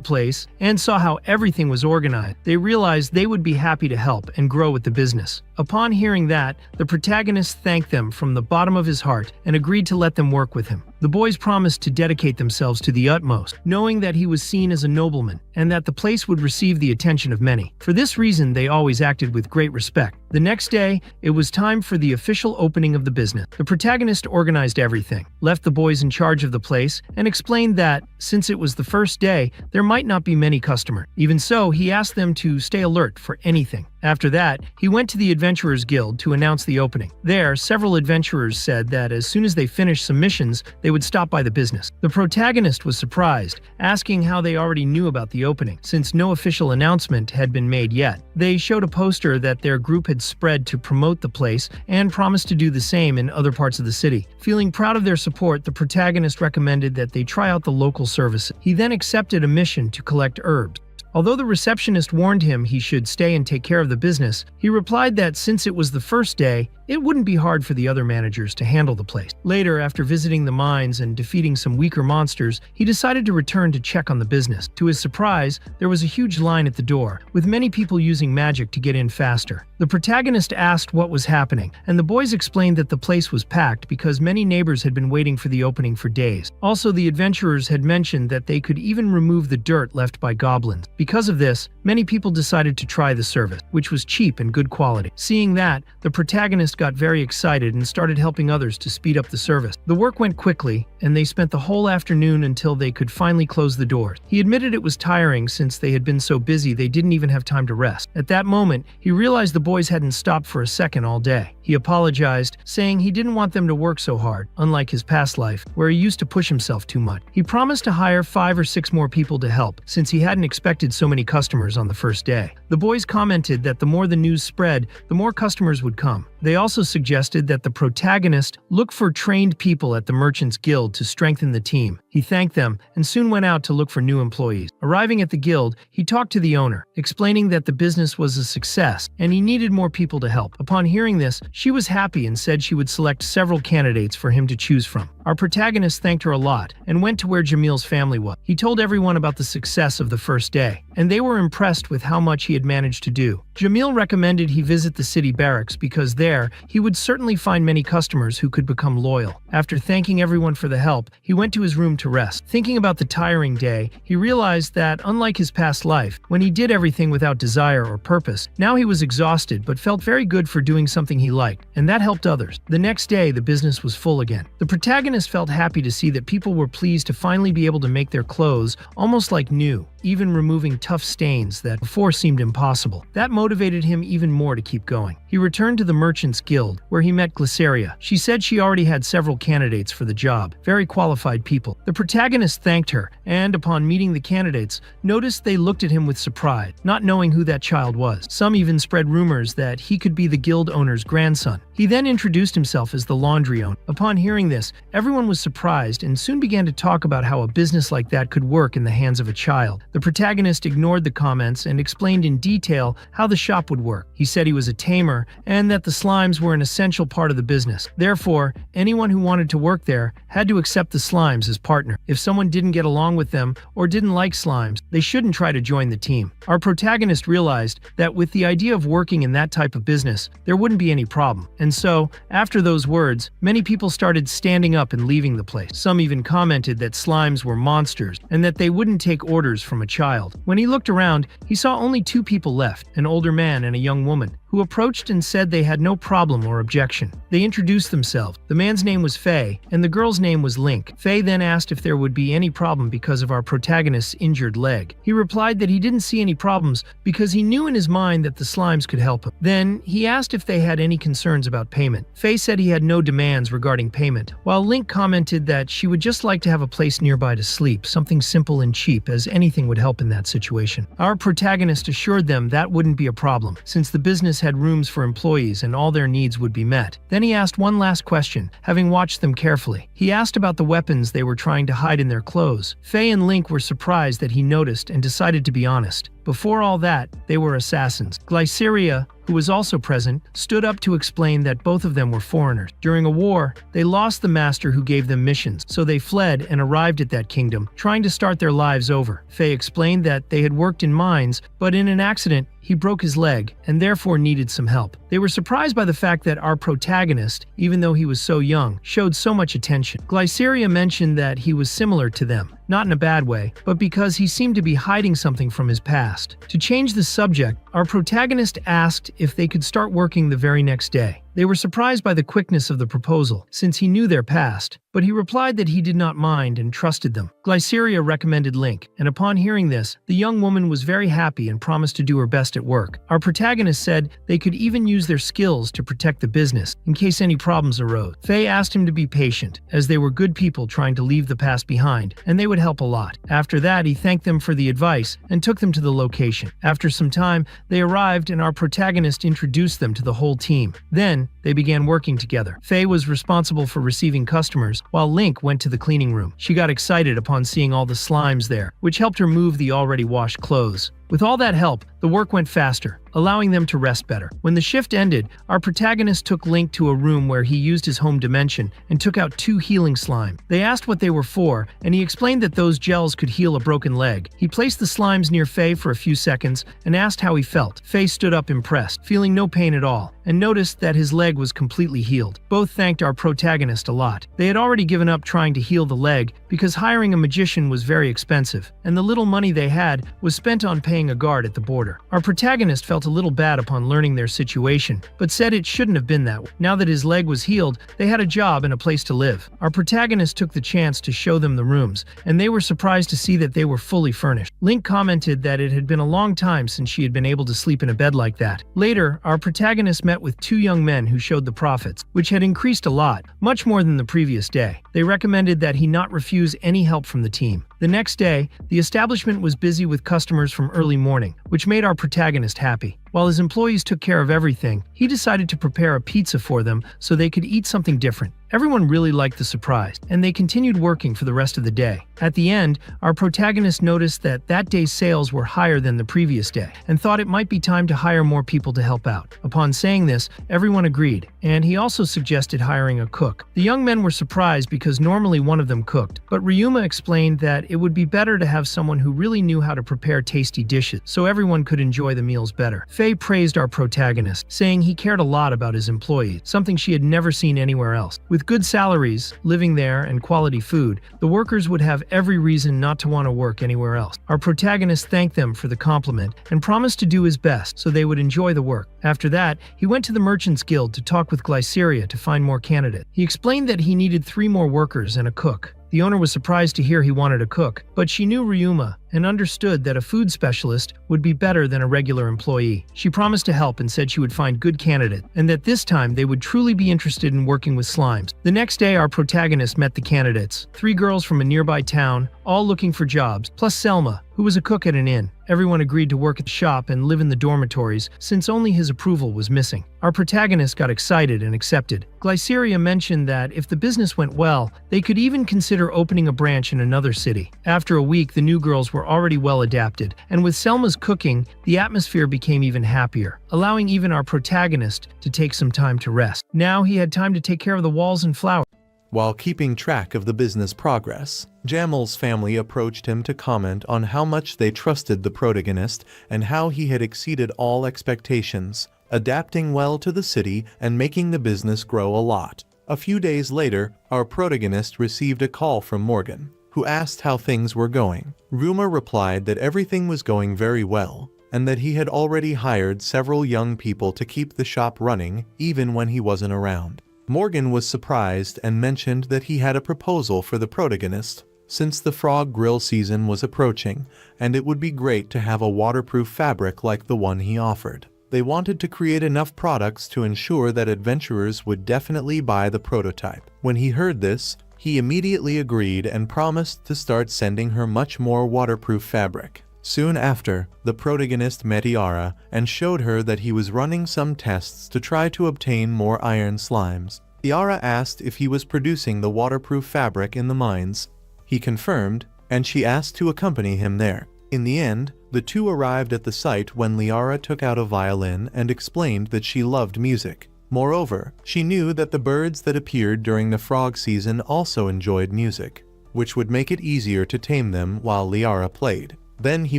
place and saw how everything was organized, they realized they would be happy to help and grow with the business. Upon hearing that, the protagonist thanked them from the bottom of his heart and agreed to let them work with him. The boys promised to dedicate themselves to the utmost, knowing that he was seen as a nobleman and that the place would receive the attention of many. For this reason, they always acted with great respect. The next day, it was time for the official opening of the business. The protagonist organized everything, left the boys in charge of the place, and explained that, since it was the first day, there might not be many customers. Even so, he asked them to stay alert for anything. After that, he went to the Adventurers Guild to announce the opening. There, several adventurers said that as soon as they finished some missions, they would stop by the business. The protagonist was surprised, asking how they already knew about the opening, since no official announcement had been made yet. They showed a poster that their group had spread to promote the place and promised to do the same in other parts of the city. Feeling proud of their support, the protagonist recommended that they try out the local services. He then accepted a mission to collect herbs. Although the receptionist warned him he should stay and take care of the business, he replied that since it was the first day, it wouldn't be hard for the other managers to handle the place. Later, after visiting the mines and defeating some weaker monsters, he decided to return to check on the business. To his surprise, there was a huge line at the door, with many people using magic to get in faster. The protagonist asked what was happening, and the boys explained that the place was packed because many neighbors had been waiting for the opening for days. Also, the adventurers had mentioned that they could even remove the dirt left by goblins. Because of this, many people decided to try the service, which was cheap and good quality. Seeing that, the protagonist got very excited and started helping others to speed up the service. The work went quickly, and they spent the whole afternoon until they could finally close the doors. He admitted it was tiring since they had been so busy they didn't even have time to rest. At that moment, he realized the boys hadn't stopped for a second all day. He apologized, saying he didn't want them to work so hard, unlike his past life, where he used to push himself too much. He promised to hire 5 or 6 more people to help, since he hadn't expected so many customers on the first day. The boys commented that the more the news spread, the more customers would come. They also suggested that the protagonist look for trained people at the Merchants Guild to strengthen the team. He thanked them and soon went out to look for new employees. Arriving at the guild, he talked to the owner, explaining that the business was a success and he needed more people to help. Upon hearing this, she was happy and said she would select several candidates for him to choose from. Our protagonist thanked her a lot and went to where Jamil's family was. He told everyone about the success of the first day and they were impressed with how much he had managed to do. Jamil recommended he visit the city barracks because there, he would certainly find many customers who could become loyal. After thanking everyone for the help, he went to his room to rest. Thinking about the tiring day, he realized that, unlike his past life, when he did everything without desire or purpose, now he was exhausted but felt very good for doing something he liked, and that helped others. The next day, the business was full again. The protagonist felt happy to see that people were pleased to finally be able to make their clothes almost like new, even removing tough stains that before seemed impossible. That motivated him even more to keep going. He returned to the Merchants Guild, where he met Glyceria. She said she already had several candidates for the job, very qualified people. The protagonist thanked her, and upon meeting the candidates, noticed they looked at him with surprise, not knowing who that child was. Some even spread rumors that he could be the guild owner's grandson. He then introduced himself as the laundry owner. Upon hearing this, everyone was surprised and soon began to talk about how a business like that could work in the hands of a child. The protagonist ignored the comments and explained in detail how the shop would work. He said he was a tamer and that the slimes were an essential part of the business. Therefore, anyone who wanted to work there had to accept the slimes as partner. If someone didn't get along with them or didn't like slimes, they shouldn't try to join the team. Our protagonist realized that with the idea of working in that type of business, there wouldn't be any problem. And so, after those words, many people started standing up and leaving the place. Some even commented that slimes were monsters and that they wouldn't take orders from a child. When he looked around, he saw only two people left, an older man and a young woman, who approached and said they had no problem or objection. They introduced themselves. The man's name was Faye, and the girl's name was Link. Faye then asked if there would be any problem because of our protagonist's injured leg. He replied that he didn't see any problems because he knew in his mind that the slimes could help him. Then, he asked if they had any concerns about payment. Faye said he had no demands regarding payment, while Link commented that she would just like to have a place nearby to sleep, something simple and cheap, as anything would help in that situation. Our protagonist assured them that wouldn't be a problem, since the business had rooms for employees and all their needs would be met. Then he asked one last question, having watched them carefully. He asked about the weapons they were trying to hide in their clothes. Faye and Link were surprised that he noticed and decided to be honest. Before all that, they were assassins. Glyceria, who was also present, stood up to explain that both of them were foreigners. During a war, they lost the master who gave them missions, so they fled and arrived at that kingdom, trying to start their lives over. Faye explained that they had worked in mines, but in an accident, he broke his leg and therefore needed some help. They were surprised by the fact that our protagonist, even though he was so young, showed so much attention. Glyceria mentioned that he was similar to them, not in a bad way, but because he seemed to be hiding something from his past. To change the subject, our protagonist asked if they could start working the very next day. They were surprised by the quickness of the proposal, since he knew their past, but he replied that he did not mind and trusted them. Glyceria recommended Link, and upon hearing this, the young woman was very happy and promised to do her best at work. Our protagonist said they could even use their skills to protect the business, in case any problems arose. Faye asked him to be patient, as they were good people trying to leave the past behind, and they would help a lot. After that, he thanked them for the advice and took them to the location. After some time, they arrived and our protagonist introduced them to the whole team. Then, they began working together. Faye was responsible for receiving customers, while Link went to the cleaning room. She got excited upon seeing all the slimes there, which helped her move the already washed clothes. With all that help, the work went faster, allowing them to rest better. When the shift ended, our protagonist took Link to a room where he used his home dimension and took out 2 healing slime. They asked what they were for, and he explained that those gels could heal a broken leg. He placed the slimes near Faye for a few seconds and asked how he felt. Faye stood up impressed, feeling no pain at all, and noticed that his leg was completely healed. Both thanked our protagonist a lot. They had already given up trying to heal the leg because hiring a magician was very expensive, and the little money they had was spent on paying a guard at the border. Our protagonist felt a little bad upon learning their situation, but said it shouldn't have been that way. Now that his leg was healed, they had a job and a place to live. Our protagonist took the chance to show them the rooms, and they were surprised to see that they were fully furnished. Link commented that it had been a long time since she had been able to sleep in a bed like that. Later, our protagonist met with 2 young men who showed the profits, which had increased a lot, much more than the previous day. They recommended that he not refuse any help from the team. The next day, the establishment was busy with customers from early morning, which made our protagonist happy. While his employees took care of everything, he decided to prepare a pizza for them so they could eat something different. Everyone really liked the surprise, and they continued working for the rest of the day. At the end, our protagonist noticed that that day's sales were higher than the previous day, and thought it might be time to hire more people to help out. Upon saying this, everyone agreed, and he also suggested hiring a cook. The young men were surprised because normally one of them cooked, but Ryuma explained that it would be better to have someone who really knew how to prepare tasty dishes, so everyone could enjoy the meals better. Faye praised our protagonist, saying he cared a lot about his employees, something she had never seen anywhere else. With good salaries, living there, and quality food, the workers would have every reason not to want to work anywhere else. Our protagonist thanked them for the compliment and promised to do his best so they would enjoy the work. After that, he went to the Merchants Guild to talk with Glyceria to find more candidates. He explained that he needed 3 more workers and a cook. The owner was surprised to hear he wanted a cook, but she knew Ryuma and understood that a food specialist would be better than a regular employee. She promised to help and said she would find good candidates, and that this time they would truly be interested in working with slimes. The next day, our protagonist met the candidates, 3 girls from a nearby town, all looking for jobs, plus Selma, who was a cook at an inn. Everyone agreed to work at the shop and live in the dormitories, since only his approval was missing. Our protagonist got excited and accepted. Glyceria mentioned that if the business went well, they could even consider opening a branch in another city. After a week, the new girls were already well adapted, and with Selma's cooking, the atmosphere became even happier, allowing even our protagonist to take some time to rest. Now he had time to take care of the walls and flowers. While keeping track of the business progress, Jamal's family approached him to comment on how much they trusted the protagonist and how he had exceeded all expectations, adapting well to the city and making the business grow a lot. A few days later, our protagonist received a call from Morgan, who asked how things were going. Ryuma replied that everything was going very well, and that he had already hired several young people to keep the shop running even when he wasn't around. Morgan was surprised and mentioned that he had a proposal for the protagonist, since the frog grill season was approaching, and it would be great to have a waterproof fabric like the one he offered. They wanted to create enough products to ensure that adventurers would definitely buy the prototype. When he heard this, he immediately agreed and promised to start sending her much more waterproof fabric. Soon after, the protagonist met Eliaria and showed her that he was running some tests to try to obtain more iron slimes. Eliaria asked if he was producing the waterproof fabric in the mines. He confirmed, and she asked to accompany him there. In the end, the two arrived at the site when Eliaria took out a violin and explained that she loved music. Moreover, she knew that the birds that appeared during the frog season also enjoyed music, which would make it easier to tame them while Eliaria played. Then he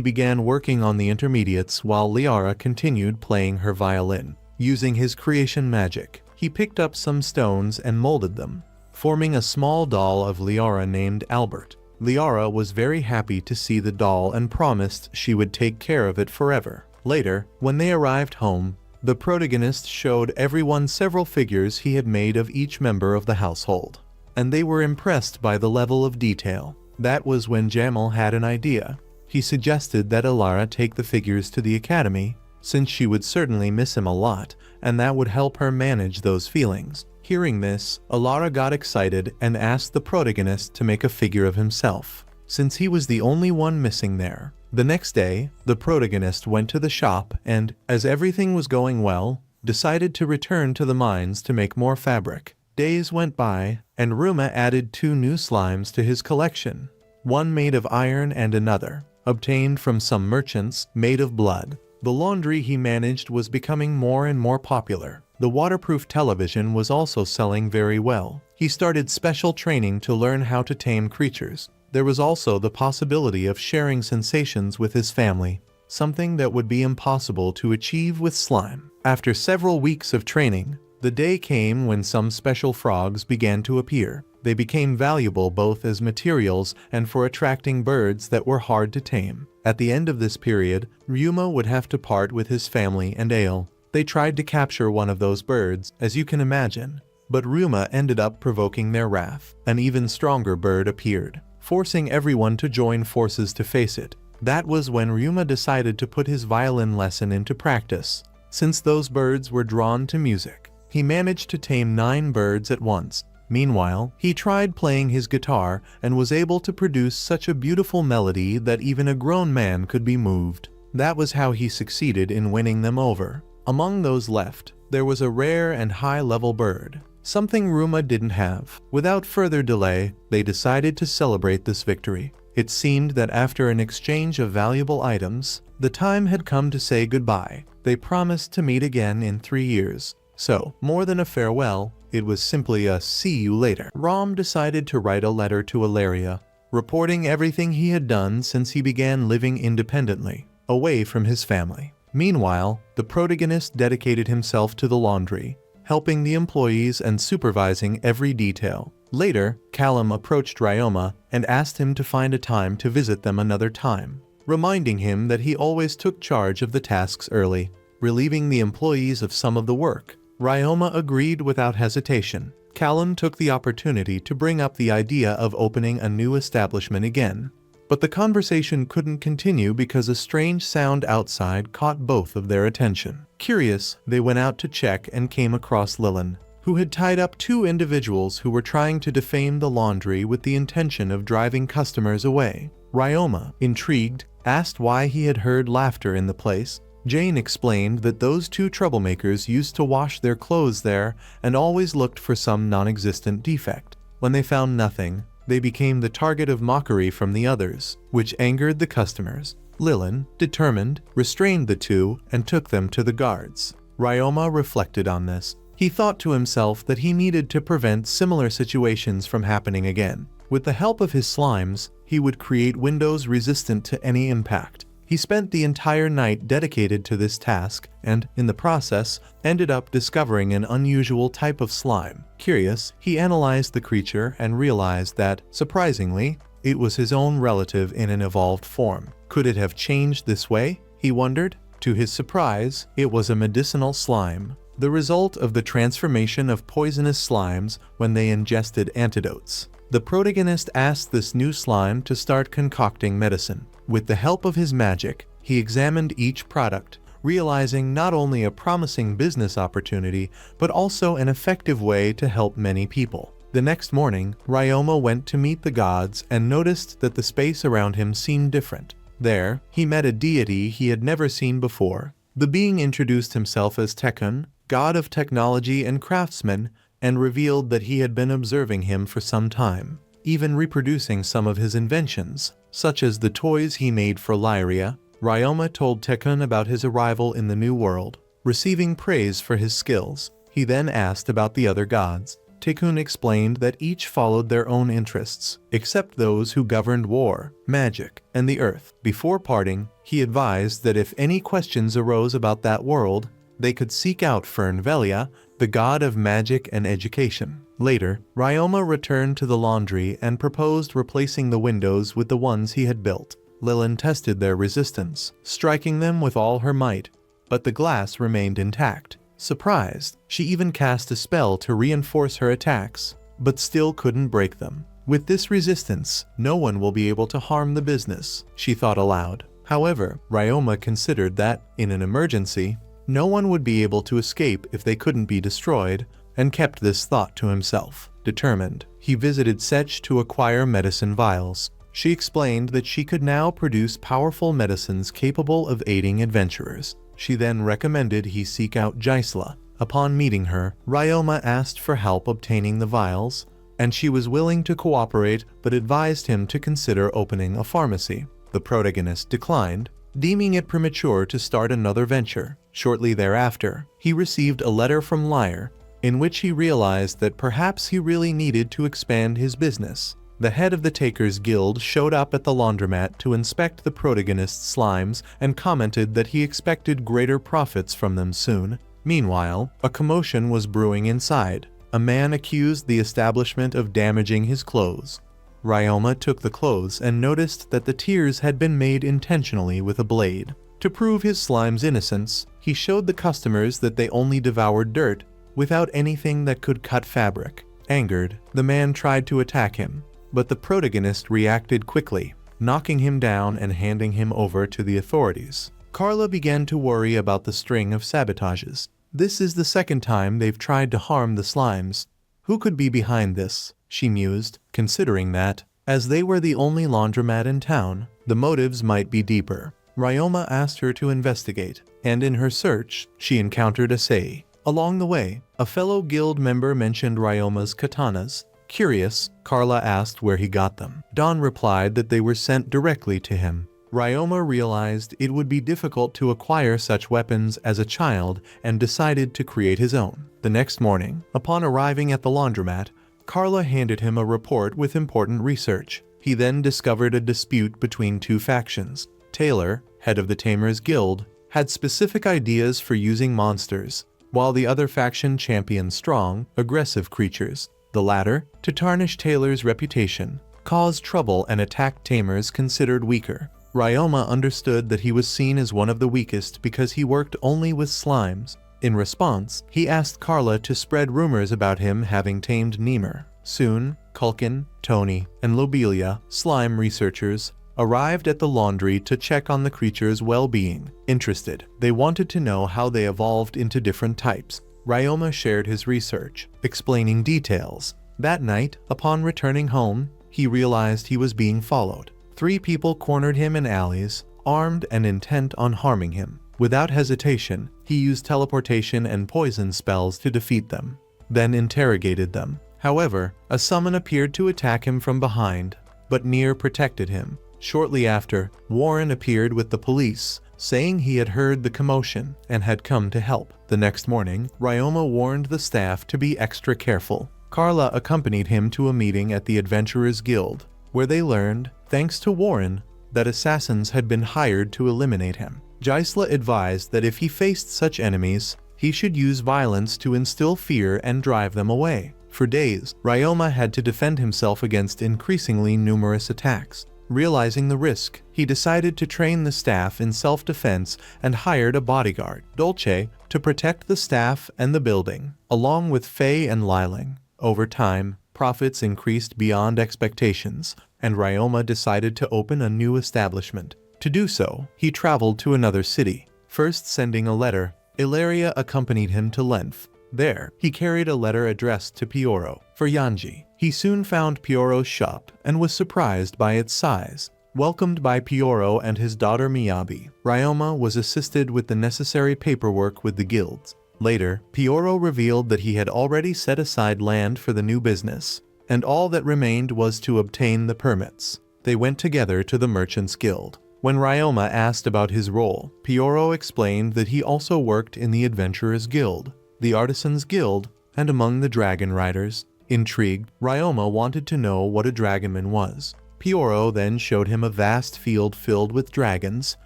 began working on the intermediates while Eliaria continued playing her violin. Using his creation magic, he picked up some stones and molded them, forming a small doll of Eliaria named Albert. Eliaria was very happy to see the doll and promised she would take care of it forever. Later, when they arrived home, the protagonist showed everyone several figures he had made of each member of the household, and they were impressed by the level of detail. That was when Jamal had an idea. He suggested that Eliaria take the figures to the academy, since she would certainly miss him a lot, and that would help her manage those feelings. Hearing this, Eliaria got excited and asked the protagonist to make a figure of himself, since he was the only one missing there. The next day, the protagonist went to the shop and, as everything was going well, decided to return to the mines to make more fabric. Days went by, and Ryuma added 2 new slimes to his collection, one made of iron and another, obtained from some merchants, made of blood. The laundry he managed was becoming more and more popular. The waterproof television was also selling very well. He started special training to learn how to tame creatures. There was also the possibility of sharing sensations with his family, something that would be impossible to achieve with slime. After several weeks of training, the day came when some special frogs began to appear. They became valuable both as materials and for attracting birds that were hard to tame. At the end of this period, Ryuma would have to part with his family and Ale. They tried to capture one of those birds, as you can imagine, but Ryuma ended up provoking their wrath. An even stronger bird appeared, forcing everyone to join forces to face it. That was when Ryuma decided to put his violin lesson into practice, since those birds were drawn to music. He managed to tame 9 birds at once. Meanwhile, he tried playing his guitar and was able to produce such a beautiful melody that even a grown man could be moved. That was how he succeeded in winning them over. Among those left, there was a rare and high-level bird, something Ryuma didn't have. Without further delay, they decided to celebrate this victory. It seemed that after an exchange of valuable items, the time had come to say goodbye. They promised to meet again in 3 years. So, more than a farewell, it was simply a see you later. Rom decided to write a letter to Eliaria, reporting everything he had done since he began living independently, away from his family. Meanwhile, the protagonist dedicated himself to the laundry, helping the employees and supervising every detail. Later, Callum approached Ryuma and asked him to find a time to visit them another time, reminding him that he always took charge of the tasks early, relieving the employees of some of the work. Ryuma agreed without hesitation. Callum took the opportunity to bring up the idea of opening a new establishment again. But the conversation couldn't continue because a strange sound outside caught both of their attention. Curious, they went out to check and came across Lilin, who had tied up two individuals who were trying to defame the laundry with the intention of driving customers away. Ryuma, intrigued, asked why he had heard laughter in the place. Jane explained that those two troublemakers used to wash their clothes there and always looked for some non-existent defect. When they found nothing, they became the target of mockery from the others, which angered the customers. Lilin, determined, restrained the two and took them to the guards. Ryuma reflected on this. He thought to himself that he needed to prevent similar situations from happening again. With the help of his slimes, he would create windows resistant to any impact. He spent the entire night dedicated to this task and, in the process, ended up discovering an unusual type of slime. Curious, he analyzed the creature and realized that, surprisingly, it was his own relative in an evolved form. Could it have changed this way? He wondered. To his surprise, it was a medicinal slime, the result of the transformation of poisonous slimes when they ingested antidotes. The protagonist asked this new slime to start concocting medicine. With the help of his magic, he examined each product, realizing not only a promising business opportunity, but also an effective way to help many people. The next morning, Ryuma went to meet the gods and noticed that the space around him seemed different. There, he met a deity he had never seen before. The being introduced himself as Tekun, god of technology and craftsman, and revealed that he had been observing him for some time, even reproducing some of his inventions, such as the toys he made for Eliaria. Ryuma told Tekun about his arrival in the new world, receiving praise for his skills. He then asked about the other gods. Tekun explained that each followed their own interests, except those who governed war, magic, and the earth. Before parting, he advised that if any questions arose about that world, they could seek out Fernvelia, the god of magic and education. Later, Ryuma returned to the laundry and proposed replacing the windows with the ones he had built. Lilin tested their resistance, striking them with all her might, but the glass remained intact. Surprised, she even cast a spell to reinforce her attacks, but still couldn't break them. With this resistance, no one will be able to harm the business, she thought aloud. However, Ryuma considered that, in an emergency, no one would be able to escape if they couldn't be destroyed, and kept this thought to himself. Determined, he visited Sech to acquire medicine vials. She explained that she could now produce powerful medicines capable of aiding adventurers. She then recommended he seek out Gisela. Upon meeting her, Ryuma asked for help obtaining the vials, and she was willing to cooperate but advised him to consider opening a pharmacy. The protagonist declined, deeming it premature to start another venture. Shortly thereafter, he received a letter from Lyre, in which he realized that perhaps he really needed to expand his business. The head of the Takers Guild showed up at the laundromat to inspect the protagonist's slimes and commented that he expected greater profits from them soon. Meanwhile, a commotion was brewing inside. A man accused the establishment of damaging his clothes. Ryuma took the clothes and noticed that the tears had been made intentionally with a blade. To prove his slime's innocence, he showed the customers that they only devoured dirt, without anything that could cut fabric. Angered, the man tried to attack him, but the protagonist reacted quickly, knocking him down and handing him over to the authorities. Carla began to worry about the string of sabotages. This is the second time they've tried to harm the slimes. Who could be behind this? She mused, considering that, as they were the only laundromat in town, the motives might be deeper. Ryuma asked her to investigate, and in her search, she encountered Asei. Along the way, a fellow guild member mentioned Ryuma's katanas. Curious, Carla asked where he got them. Dawn replied that they were sent directly to him. Ryuma realized it would be difficult to acquire such weapons as a child and decided to create his own. The next morning, upon arriving at the laundromat, Carla handed him a report with important research. He then discovered a dispute between two factions. Taylor, head of the Tamers Guild, had specific ideas for using monsters, while the other faction championed strong, aggressive creatures. The latter, to tarnish Taylor's reputation, caused trouble and attacked Tamers considered weaker. Ryuma understood that he was seen as one of the weakest because he worked only with slimes. In response, he asked Carla to spread rumors about him having tamed Nemur. Soon, Culkin, Tony, and Lobelia, slime researchers, arrived at the laundry to check on the creature's well-being. Interested, they wanted to know how they evolved into different types. Ryuma shared his research, explaining details. That night, upon returning home, he realized he was being followed. 3 people cornered him in alleys, armed and intent on harming him. Without hesitation, he used teleportation and poison spells to defeat them, then interrogated them. However, a summon appeared to attack him from behind, but Nier protected him. Shortly after, Warren appeared with the police, saying he had heard the commotion and had come to help. The next morning, Ryuma warned the staff to be extra careful. Carla accompanied him to a meeting at the Adventurers Guild, where they learned, thanks to Warren, that assassins had been hired to eliminate him. Gisela advised that if he faced such enemies, he should use violence to instill fear and drive them away. For days, Ryuma had to defend himself against increasingly numerous attacks. Realizing the risk, he decided to train the staff in self-defense and hired a bodyguard, Dolce, to protect the staff and the building, along with Faye and Liling. Over time, profits increased beyond expectations, and Ryuma decided to open a new establishment. To do so, he traveled to another city, first sending a letter. Eliaria accompanied him to Lenth. There, he carried a letter addressed to Pioro for Yanji. He soon found Pioro's shop and was surprised by its size. Welcomed by Pioro and his daughter Miyabi, Ryuma was assisted with the necessary paperwork with the guilds. Later, Pioro revealed that he had already set aside land for the new business, and all that remained was to obtain the permits. They went together to the Merchants Guild. When Ryuma asked about his role, Pioro explained that he also worked in the Adventurers Guild, the Artisans Guild, and among the Dragon Riders. Intrigued, Ryuma wanted to know what a dragonman was. Pioro then showed him a vast field filled with dragons,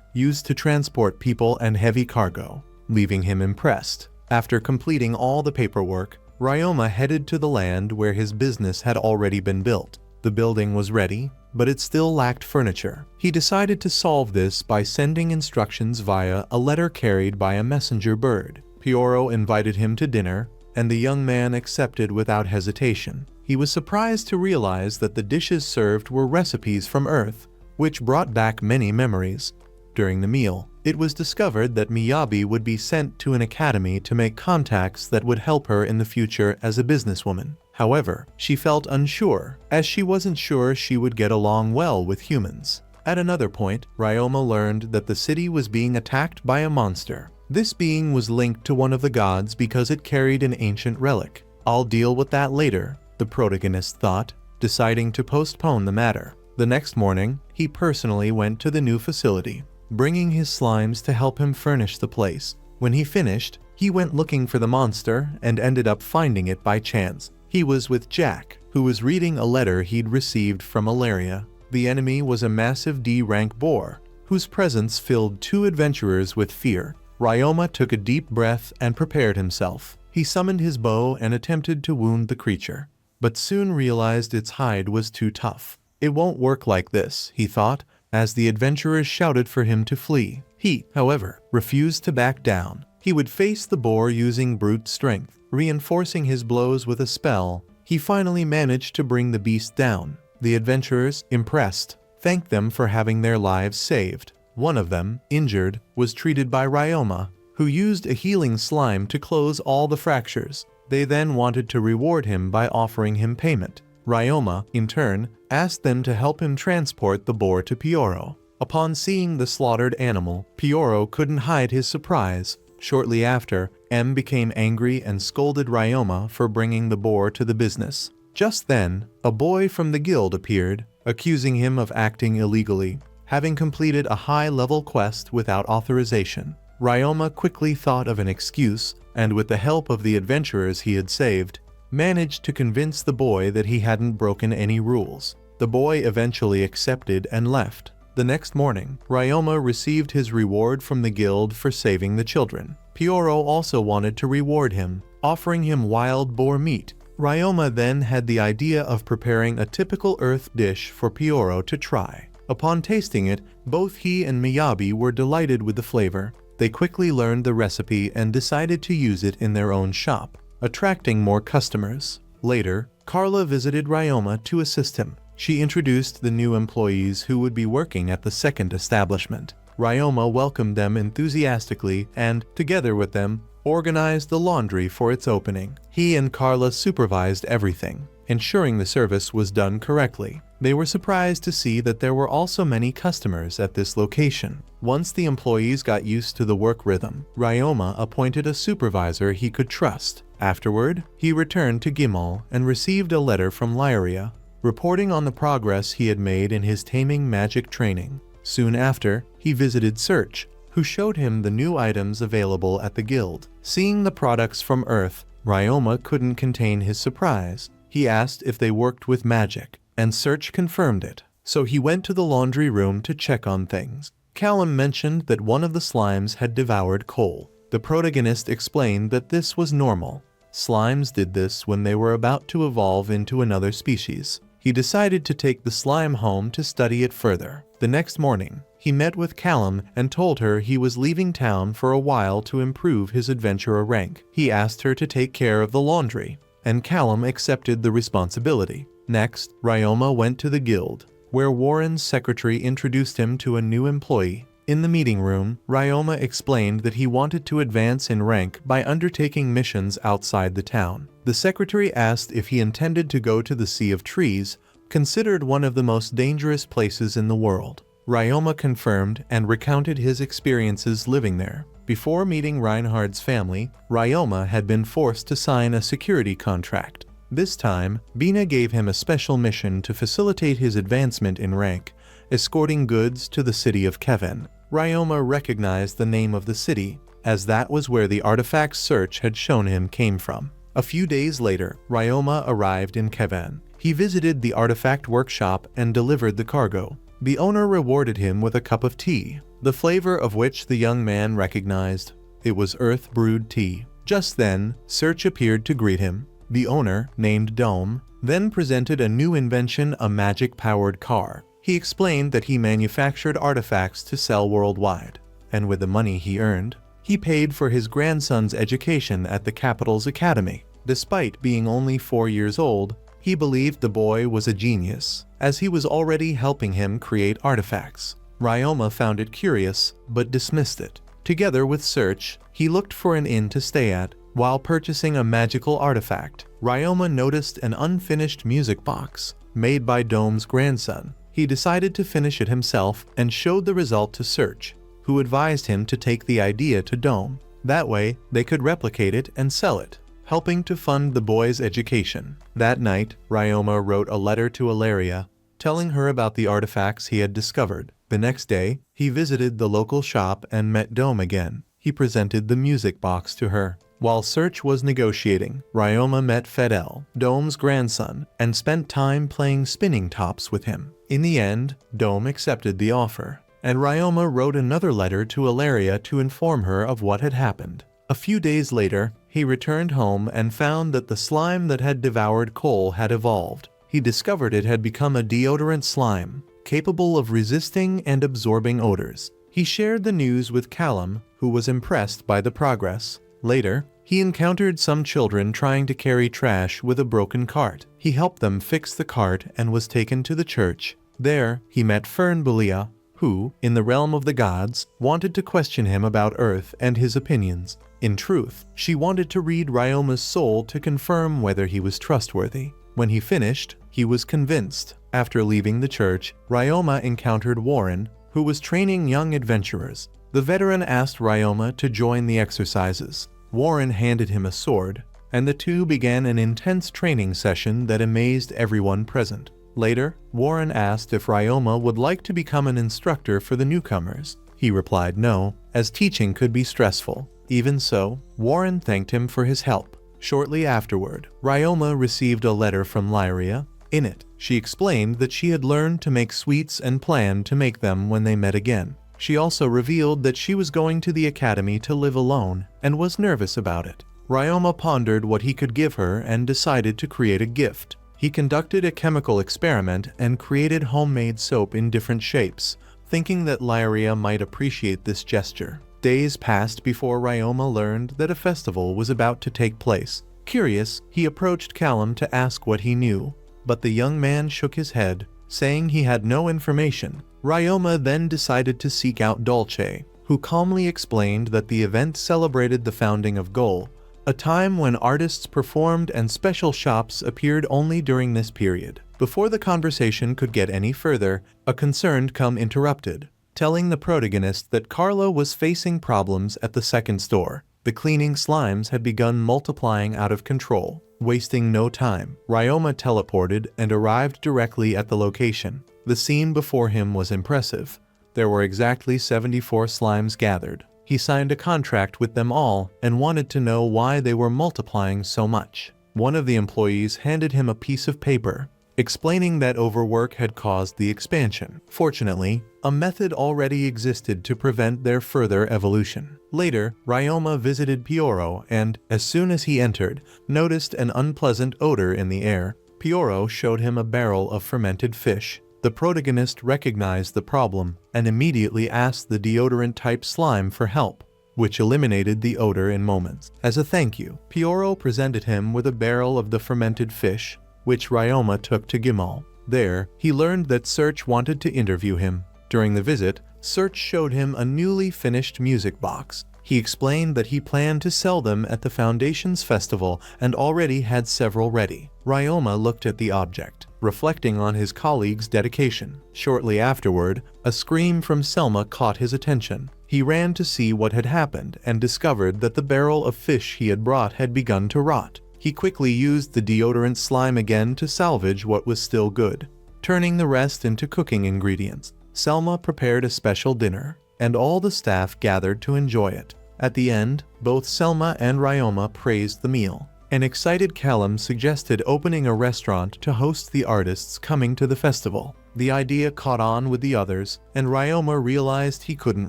used to transport people and heavy cargo, leaving him impressed. After completing all the paperwork, Ryuma headed to the land where his business had already been built. The building was ready, but it still lacked furniture. He decided to solve this by sending instructions via a letter carried by a messenger bird. Pioro invited him to dinner, and the young man accepted without hesitation. He was surprised to realize that the dishes served were recipes from Earth, which brought back many memories. During the meal, it was discovered that Miyabi would be sent to an academy to make contacts that would help her in the future as a businesswoman. However, she felt unsure, as she wasn't sure she would get along well with humans. At another point, Ryuma learned that the city was being attacked by a monster. This being was linked to one of the gods because it carried an ancient relic. "I'll deal with that later," the protagonist thought, deciding to postpone the matter. The next morning, he personally went to the new facility, bringing his slimes to help him furnish the place. When he finished, he went looking for the monster and ended up finding it by chance. He was with Jack, who was reading a letter he'd received from Eliaria. The enemy was a massive D-rank boar, whose presence filled 2 adventurers with fear. Ryuma took a deep breath and prepared himself. He summoned his bow and attempted to wound the creature, but soon realized its hide was too tough. It won't work like this, he thought, as the adventurers shouted for him to flee. He, however, refused to back down. He would face the boar using brute strength. Reinforcing his blows with a spell, he finally managed to bring the beast down. The adventurers, impressed, thanked them for having their lives saved. One of them, injured, was treated by Ryuma, who used a healing slime to close all the fractures. They then wanted to reward him by offering him payment. Ryuma, in turn, asked them to help him transport the boar to Pioro. Upon seeing the slaughtered animal, Pioro couldn't hide his surprise. Shortly after, M became angry and scolded Ryuma for bringing the boar to the business. Just then, a boy from the guild appeared, accusing him of acting illegally. having completed a high-level quest without authorization. Ryuma quickly thought of an excuse, and with the help of the adventurers he had saved, managed to convince the boy that he hadn't broken any rules. The boy eventually accepted and left. The next morning, Ryuma received his reward from the guild for saving the children. Pyoro also wanted to reward him, offering him wild boar meat. Ryuma then had the idea of preparing a typical Earth dish for Pyoro to try. Upon tasting it, both he and Miyabi were delighted with the flavor. They quickly learned the recipe and decided to use it in their own shop, attracting more customers. Later, Carla visited Ryuma to assist him. She introduced the new employees who would be working at the second establishment. Ryuma welcomed them enthusiastically and, together with them, organized the laundry for its opening. He and Carla supervised everything, ensuring the service was done correctly. They were surprised to see that there were also many customers at this location. Once the employees got used to the work rhythm, Ryuma appointed a supervisor he could trust. Afterward, he returned to Gimal and received a letter from Eliaria, reporting on the progress he had made in his taming magic training. Soon after, he visited Search, who showed him the new items available at the guild. Seeing the products from Earth, Ryuma couldn't contain his surprise. He asked if they worked with magic, and Search confirmed it. So he went to the laundry room to check on things. Callum mentioned that one of the slimes had devoured coal. The protagonist explained that this was normal. Slimes did this when they were about to evolve into another species. He decided to take the slime home to study it further. The next morning, he met with Callum and told her he was leaving town for a while to improve his adventurer rank. He asked her to take care of the laundry, and Callum accepted the responsibility. Next, Ryuma went to the guild, where Warren's secretary introduced him to a new employee. In the meeting room, Ryuma explained that he wanted to advance in rank by undertaking missions outside the town. The secretary asked if he intended to go to the Sea of Trees, considered one of the most dangerous places in the world. Ryuma confirmed and recounted his experiences living there. Before meeting Reinhardt's family, Ryuma had been forced to sign a security contract. This time, Bina gave him a special mission to facilitate his advancement in rank, escorting goods to the city of Kevin. Ryuma recognized the name of the city, as that was where the artifacts Search had shown him came from. A few days later, Ryuma arrived in Kevin. He visited the artifact workshop and delivered the cargo. The owner rewarded him with a cup of tea, the flavor of which the young man recognized. It was earth-brewed tea. Just then, Search appeared to greet him. The owner, named Dome, then presented a new invention, a magic-powered car. He explained that he manufactured artifacts to sell worldwide, and with the money he earned, he paid for his grandson's education at the capital's academy. Despite being only 4 years old, he believed the boy was a genius, as he was already helping him create artifacts. Ryuma found it curious, but dismissed it. Together with Search, he looked for an inn to stay at. While purchasing a magical artifact, Ryuma noticed an unfinished music box, made by Dome's grandson. He decided to finish it himself and showed the result to Search, who advised him to take the idea to Dome. That way, they could replicate it and sell it, helping to fund the boy's education. That night, Ryuma wrote a letter to Eliaria, telling her about the artifacts he had discovered. The next day, he visited the local shop and met Dome again. He presented the music box to her. While Search was negotiating, Ryuma met Fedel, Dome's grandson, and spent time playing spinning tops with him. In the end, Dome accepted the offer, and Ryuma wrote another letter to Eliaria to inform her of what had happened. A few days later, he returned home and found that the slime that had devoured coal had evolved. He discovered it had become a deodorant slime, capable of resisting and absorbing odors. He shared the news with Callum, who was impressed by the progress. Later, he encountered some children trying to carry trash with a broken cart. He helped them fix the cart and was taken to the church. There, he met Fernbelia, who, in the realm of the gods, wanted to question him about Earth and his opinions. In truth, she wanted to read Ryuma's soul to confirm whether he was trustworthy. When he finished, he was convinced. After leaving the church, Ryuma encountered Warren, who was training young adventurers. The veteran asked Ryuma to join the exercises. Warren handed him a sword, and the two began an intense training session that amazed everyone present. Later, Warren asked if Ryuma would like to become an instructor for the newcomers. He replied no, as teaching could be stressful. Even so, Warren thanked him for his help. Shortly afterward, Ryuma received a letter from Eliaria. In it, she explained that she had learned to make sweets and planned to make them when they met again. She also revealed that she was going to the academy to live alone and was nervous about it. Ryuma pondered what he could give her and decided to create a gift. He conducted a chemical experiment and created homemade soap in different shapes, thinking that Eliaria might appreciate this gesture. Days passed before Ryuma learned that a festival was about to take place. Curious, he approached Callum to ask what he knew, but the young man shook his head, saying he had no information. Ryuma then decided to seek out Dolce, who calmly explained that the event celebrated the founding of Goal, a time when artists performed and special shops appeared only during this period. Before the conversation could get any further, a concerned Kami interrupted, telling the protagonist that Carlo was facing problems at the second store. The cleaning slimes had begun multiplying out of control. Wasting no time, Ryuma teleported and arrived directly at the location. The scene before him was impressive. There were exactly 74 slimes gathered. He signed a contract with them all and wanted to know why they were multiplying so much. One of the employees handed him a piece of paper, explaining that overwork had caused the expansion. Fortunately, a method already existed to prevent their further evolution. Later, Ryuma visited Pioro and, as soon as he entered, noticed an unpleasant odor in the air. Pioro showed him a barrel of fermented fish. The protagonist recognized the problem and immediately asked the deodorant-type slime for help, which eliminated the odor in moments. As a thank you, Pioro presented him with a barrel of the fermented fish, which Ryuma took to Gimal. There, he learned that Search wanted to interview him. During the visit, Search showed him a newly finished music box. He explained that he planned to sell them at the Foundation's festival and already had several ready. Ryuma looked at the object, reflecting on his colleague's dedication. Shortly afterward, a scream from Selma caught his attention. He ran to see what had happened and discovered that the barrel of fish he had brought had begun to rot. He quickly used the deodorant slime again to salvage what was still good, turning the rest into cooking ingredients. Selma prepared a special dinner, and all the staff gathered to enjoy it. At the end, both Selma and Ryuma praised the meal. An excited Callum suggested opening a restaurant to host the artists coming to the festival. The idea caught on with the others, and Ryuma realized he couldn't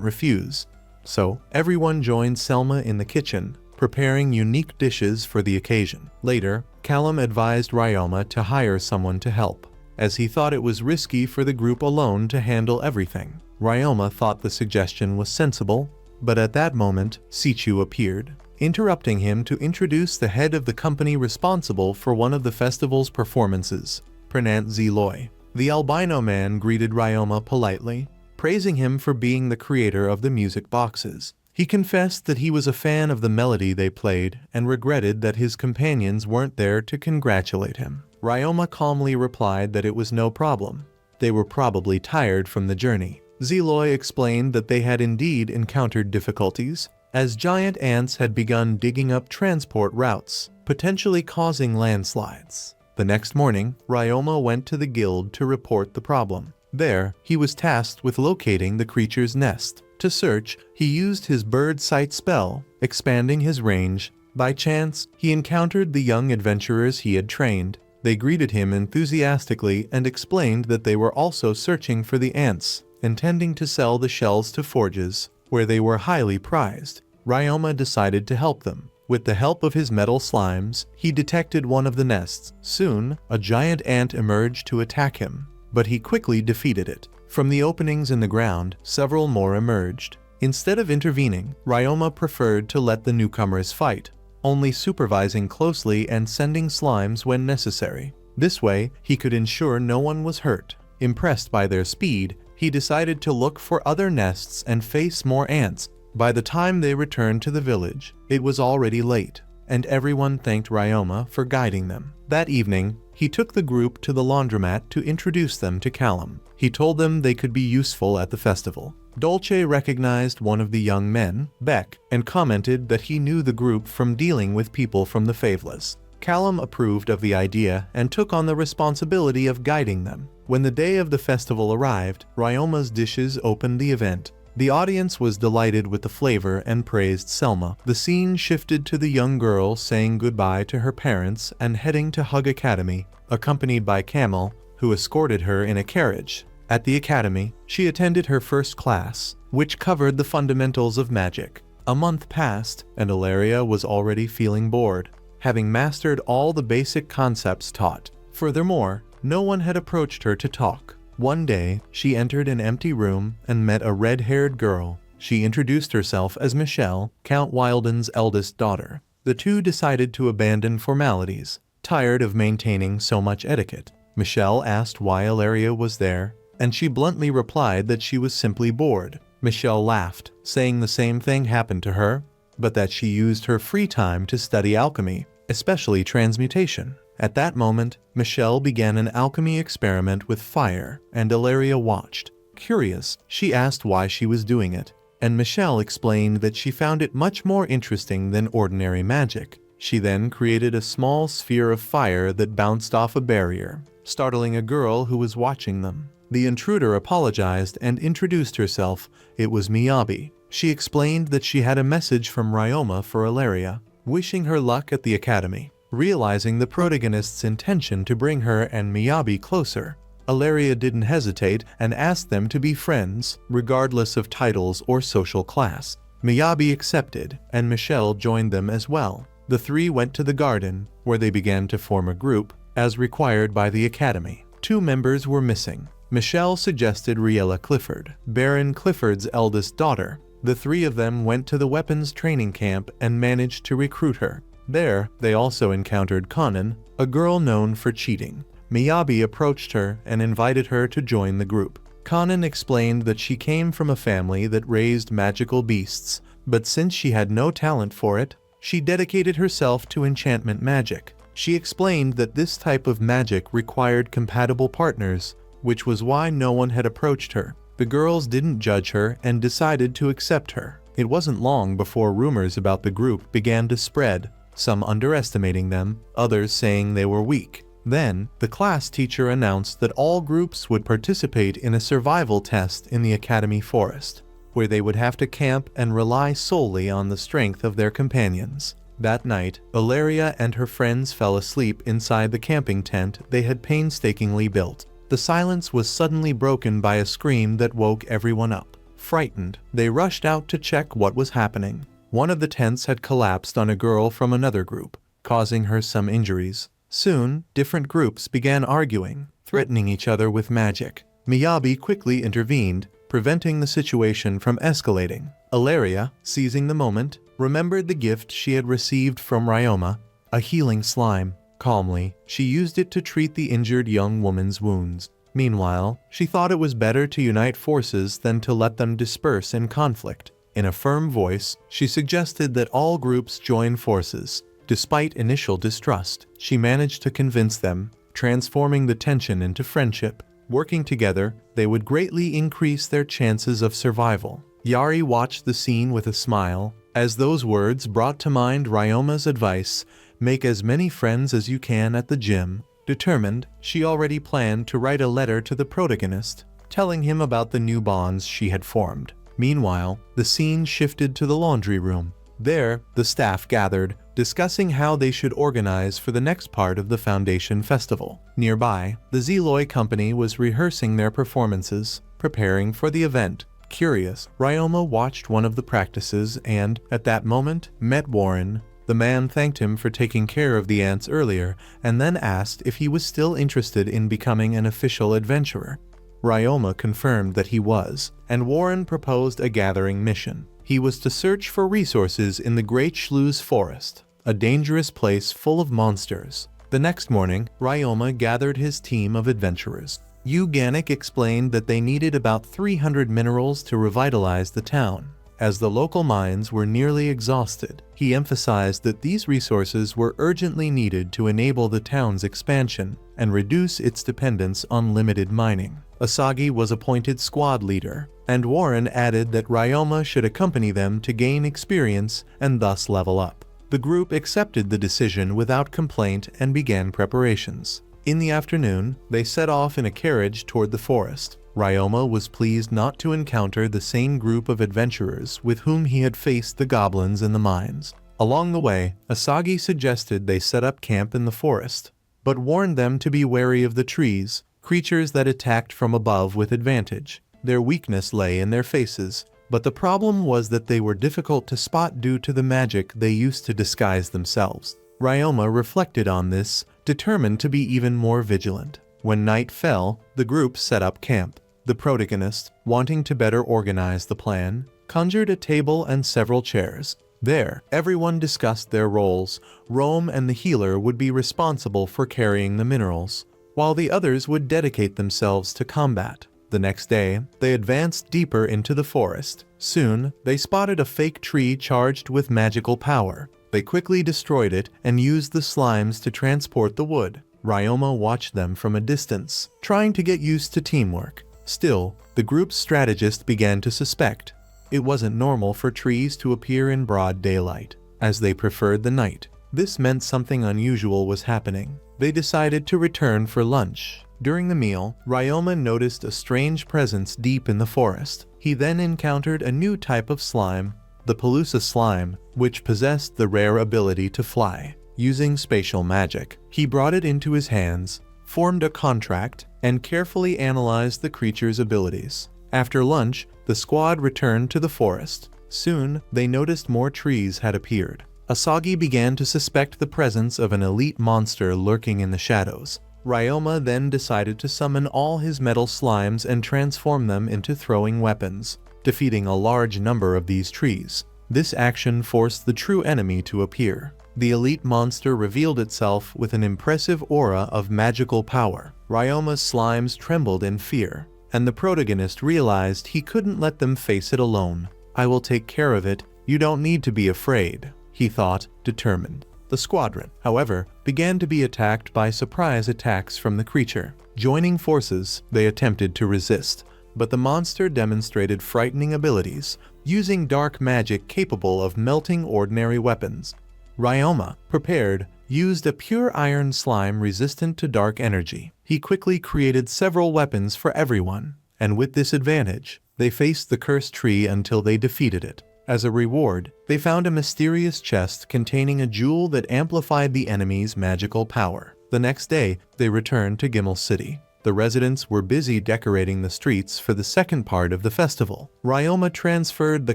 refuse. So, everyone joined Selma in the kitchen, preparing unique dishes for the occasion. Later, Callum advised Ryuma to hire someone to help, as he thought it was risky for the group alone to handle everything. Ryuma thought the suggestion was sensible, but at that moment, Sichu appeared, interrupting him to introduce the head of the company responsible for one of the festival's performances, Prenant Zeloy. The albino man greeted Ryuma politely, praising him for being the creator of the music boxes. He confessed that he was a fan of the melody they played and regretted that his companions weren't there to congratulate him. Ryuma calmly replied that it was no problem. They were probably tired from the journey. Zeloy explained that they had indeed encountered difficulties, as giant ants had begun digging up transport routes, potentially causing landslides. The next morning, Ryuma went to the guild to report the problem. There, he was tasked with locating the creature's nest. To search, he used his bird sight spell, expanding his range. By chance, he encountered the young adventurers he had trained. They greeted him enthusiastically and explained that they were also searching for the ants, intending to sell the shells to forges, where they were highly prized. Ryuma decided to help them. With the help of his metal slimes, he detected one of the nests. Soon, a giant ant emerged to attack him, but he quickly defeated it. From the openings in the ground, several more emerged. Instead of intervening, Ryuma preferred to let the newcomers fight, only supervising closely and sending slimes when necessary. This way, he could ensure no one was hurt. Impressed by their speed, he decided to look for other nests and face more ants. By the time they returned to the village, it was already late, and everyone thanked Ryuma for guiding them. That evening, he took the group to the laundromat to introduce them to Callum. He told them they could be useful at the festival. Dolce recognized one of the young men, Beck, and commented that he knew the group from dealing with people from the Faveless. Callum approved of the idea and took on the responsibility of guiding them. When the day of the festival arrived, Ryuma's dishes opened the event. The audience was delighted with the flavor and praised Selma. The scene shifted to the young girl saying goodbye to her parents and heading to Hug Academy, accompanied by Camel, who escorted her in a carriage. At the academy, she attended her first class, which covered the fundamentals of magic. A month passed, and Eliaria was already feeling bored, having mastered all the basic concepts taught. Furthermore, no one had approached her to talk. One day, she entered an empty room and met a red-haired girl. She introduced herself as Michelle, Count Wilden's eldest daughter. The two decided to abandon formalities, tired of maintaining so much etiquette. Michelle asked why Eliaria was there, and she bluntly replied that she was simply bored. Michelle laughed, saying the same thing happened to her, but that she used her free time to study alchemy, especially transmutation. At that moment, Michelle began an alchemy experiment with fire, and Eliaria watched. Curious, she asked why she was doing it, and Michelle explained that she found it much more interesting than ordinary magic. She then created a small sphere of fire that bounced off a barrier, startling a girl who was watching them. The intruder apologized and introduced herself. It was Miyabi. She explained that she had a message from Ryuma for Eliaria, wishing her luck at the academy. Realizing the protagonist's intention to bring her and Miyabi closer, Eliaria didn't hesitate and asked them to be friends, regardless of titles or social class. Miyabi accepted, and Michelle joined them as well. The three went to the garden, where they began to form a group, as required by the academy. 2 members were missing. Michelle suggested Riella Clifford, Baron Clifford's eldest daughter. The 3 of them went to the weapons training camp and managed to recruit her. There, they also encountered Kanan, a girl known for cheating. Miyabi approached her and invited her to join the group. Kanan explained that she came from a family that raised magical beasts, but since she had no talent for it, she dedicated herself to enchantment magic. She explained that this type of magic required compatible partners, which was why no one had approached her. The girls didn't judge her and decided to accept her. It wasn't long before rumors about the group began to spread, some underestimating them, others saying they were weak. Then, the class teacher announced that all groups would participate in a survival test in the academy forest, where they would have to camp and rely solely on the strength of their companions. That night, Eliaria and her friends fell asleep inside the camping tent they had painstakingly built. The silence was suddenly broken by a scream that woke everyone up. Frightened, they rushed out to check what was happening. One of the tents had collapsed on a girl from another group, causing her some injuries. Soon, different groups began arguing, threatening each other with magic. Miyabi quickly intervened, preventing the situation from escalating. Eliaria, seizing the moment, remembered the gift she had received from Ryuma, a healing slime. Calmly, she used it to treat the injured young woman's wounds. Meanwhile, she thought it was better to unite forces than to let them disperse in conflict. In a firm voice, she suggested that all groups join forces. Despite initial distrust, she managed to convince them, transforming the tension into friendship. Working together, they would greatly increase their chances of survival. Yari watched the scene with a smile, as those words brought to mind Ryuma's advice, make as many friends as you can at the gym. Determined, she already planned to write a letter to the protagonist, telling him about the new bonds she had formed. Meanwhile, the scene shifted to the laundry room. There, the staff gathered, discussing how they should organize for the next part of the Foundation Festival. Nearby, the Zeloy company was rehearsing their performances, preparing for the event. Curious, Ryuma watched one of the practices and, at that moment, met Warren. The man thanked him for taking care of the ants earlier and then asked if he was still interested in becoming an official adventurer. Ryuma confirmed that he was, and Warren proposed a gathering mission. He was to search for resources in the Great Shlu's forest, a dangerous place full of monsters. The next morning, Ryuma gathered his team of adventurers. Ganik explained that they needed about 300 minerals to revitalize the town. As the local mines were nearly exhausted, he emphasized that these resources were urgently needed to enable the town's expansion and reduce its dependence on limited mining. Asagi was appointed squad leader, and Warren added that Ryuma should accompany them to gain experience and thus level up. The group accepted the decision without complaint and began preparations. In the afternoon, they set off in a carriage toward the forest. Ryuma was pleased not to encounter the same group of adventurers with whom he had faced the goblins in the mines. Along the way, Asagi suggested they set up camp in the forest, but warned them to be wary of the trees, creatures that attacked from above with advantage. Their weakness lay in their faces, but the problem was that they were difficult to spot due to the magic they used to disguise themselves. Ryuma reflected on this, determined to be even more vigilant. When night fell, the group set up camp. The protagonist, wanting to better organize the plan, conjured a table and several chairs. There, everyone discussed their roles. Rome and the healer would be responsible for carrying the minerals, while the others would dedicate themselves to combat. The next day, they advanced deeper into the forest. Soon, they spotted a fake tree charged with magical power. They quickly destroyed it and used the slimes to transport the wood. Ryuma watched them from a distance, trying to get used to teamwork. Still, the group's strategist began to suspect. It wasn't normal for trees to appear in broad daylight, as they preferred the night. This meant something unusual was happening. They decided to return for lunch. During the meal, Ryuma noticed a strange presence deep in the forest. He then encountered a new type of slime, the Pelusa slime, which possessed the rare ability to fly. Using spatial magic, he brought it into his hands, formed a contract, and carefully analyzed the creature's abilities. After lunch, the squad returned to the forest. Soon, they noticed more trees had appeared. Asagi began to suspect the presence of an elite monster lurking in the shadows. Ryuma then decided to summon all his metal slimes and transform them into throwing weapons, defeating a large number of these trees. This action forced the true enemy to appear. The elite monster revealed itself with an impressive aura of magical power. Ryuma's slimes trembled in fear, and the protagonist realized he couldn't let them face it alone. "I will take care of it, you don't need to be afraid," he thought, determined. The squadron, however, began to be attacked by surprise attacks from the creature. Joining forces, they attempted to resist, but the monster demonstrated frightening abilities, using dark magic capable of melting ordinary weapons. Ryuma, prepared, used a pure iron slime resistant to dark energy. He quickly created several weapons for everyone, and with this advantage, they faced the cursed tree until they defeated it. As a reward, they found a mysterious chest containing a jewel that amplified the enemy's magical power. The next day, they returned to Gimel City. The residents were busy decorating the streets for the second part of the festival. Ryuma transferred the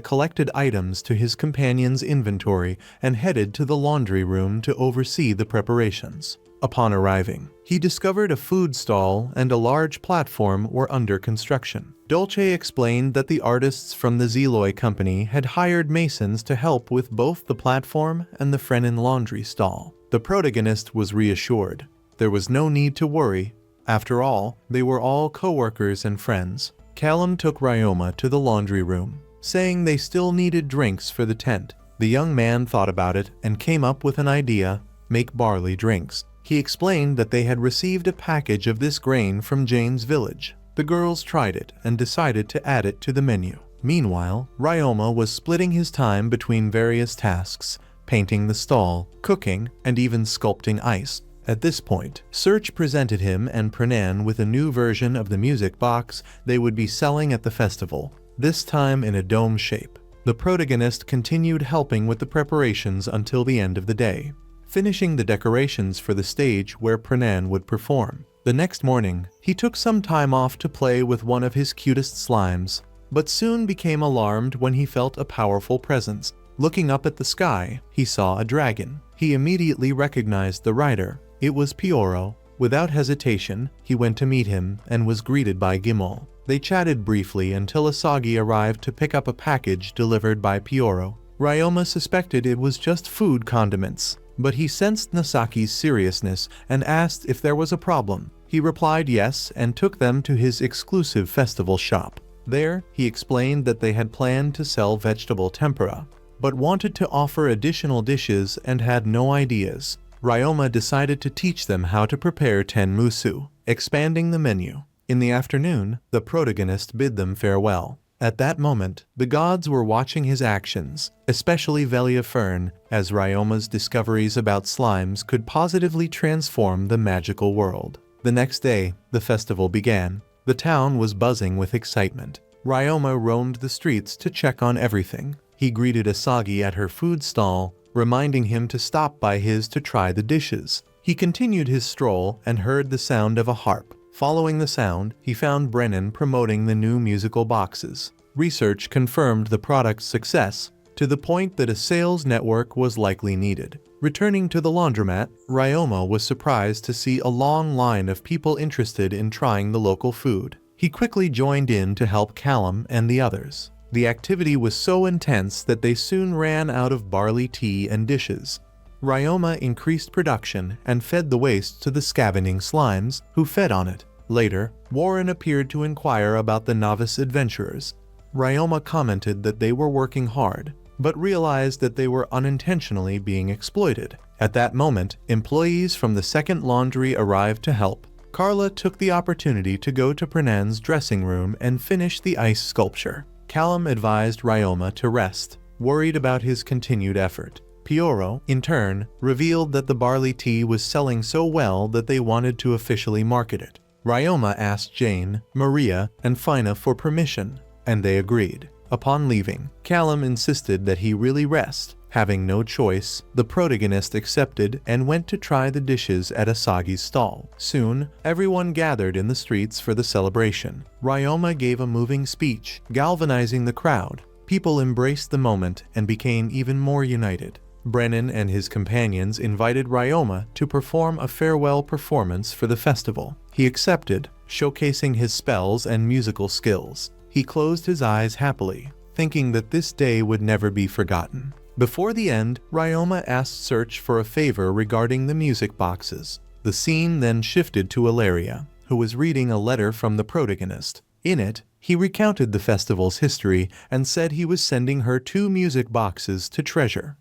collected items to his companion's inventory and headed to the laundry room to oversee the preparations. Upon arriving, he discovered a food stall and a large platform were under construction. Dolce explained that the artists from the Zeloy company had hired masons to help with both the platform and the Frenin laundry stall. The protagonist was reassured. There was no need to worry. After all, they were all co-workers and friends. Callum took Ryuma to the laundry room, saying they still needed drinks for the tent. The young man thought about it and came up with an idea: make barley drinks. He explained that they had received a package of this grain from Jane's village. The girls tried it and decided to add it to the menu. Meanwhile, Ryuma was splitting his time between various tasks: painting the stall, cooking, and even sculpting ice. At this point, Search presented him and Pranan with a new version of the music box they would be selling at the festival, this time in a dome shape. The protagonist continued helping with the preparations until the end of the day, finishing the decorations for the stage where Pranan would perform. The next morning, he took some time off to play with one of his cutest slimes, but soon became alarmed when he felt a powerful presence. Looking up at the sky, he saw a dragon. He immediately recognized the rider. It was Pioro. Without hesitation, he went to meet him and was greeted by Gimel. They chatted briefly until Asagi arrived to pick up a package delivered by Pioro. Ryuma suspected it was just food condiments, but he sensed Nasaki's seriousness and asked if there was a problem. He replied yes and took them to his exclusive festival shop. There, he explained that they had planned to sell vegetable tempura, but wanted to offer additional dishes and had no ideas. Ryuma decided to teach them how to prepare tenmusu, expanding the menu. In the afternoon, the protagonist bid them farewell. At that moment, the gods were watching his actions, especially Velia Fern, as Ryuma's discoveries about slimes could positively transform the magical world. The next day, the festival began. The town was buzzing with excitement. Ryuma roamed the streets to check on everything. He greeted Asagi at her food stall, reminding him to stop by his to try the dishes. He continued his stroll and heard the sound of a harp. Following the sound, he found Brennan promoting the new musical boxes. Research confirmed the product's success, to the point that a sales network was likely needed. Returning to the laundromat, Ryuma was surprised to see a long line of people interested in trying the local food. He quickly joined in to help Callum and the others. The activity was so intense that they soon ran out of barley tea and dishes. Ryuma increased production and fed the waste to the scavenging slimes, who fed on it. Later, Warren appeared to inquire about the novice adventurers. Ryuma commented that they were working hard, but realized that they were unintentionally being exploited. At that moment, employees from the second laundry arrived to help. Carla took the opportunity to go to Prenan's dressing room and finish the ice sculpture. Callum advised Ryuma to rest, worried about his continued effort. Pioro, in turn, revealed that the barley tea was selling so well that they wanted to officially market it. Ryuma asked Jane, Maria, and Fina for permission, and they agreed. Upon leaving, Callum insisted that he really rest. Having no choice, the protagonist accepted and went to try the dishes at Asagi's stall. Soon, everyone gathered in the streets for the celebration. Ryuma gave a moving speech, galvanizing the crowd. People embraced the moment and became even more united. Brennan and his companions invited Ryuma to perform a farewell performance for the festival. He accepted, showcasing his spells and musical skills. He closed his eyes happily, thinking that this day would never be forgotten. Before the end, Ryuma asked Search for a favor regarding the music boxes. The scene then shifted to Eliaria, who was reading a letter from the protagonist. In it, he recounted the festival's history and said he was sending her 2 music boxes to treasure.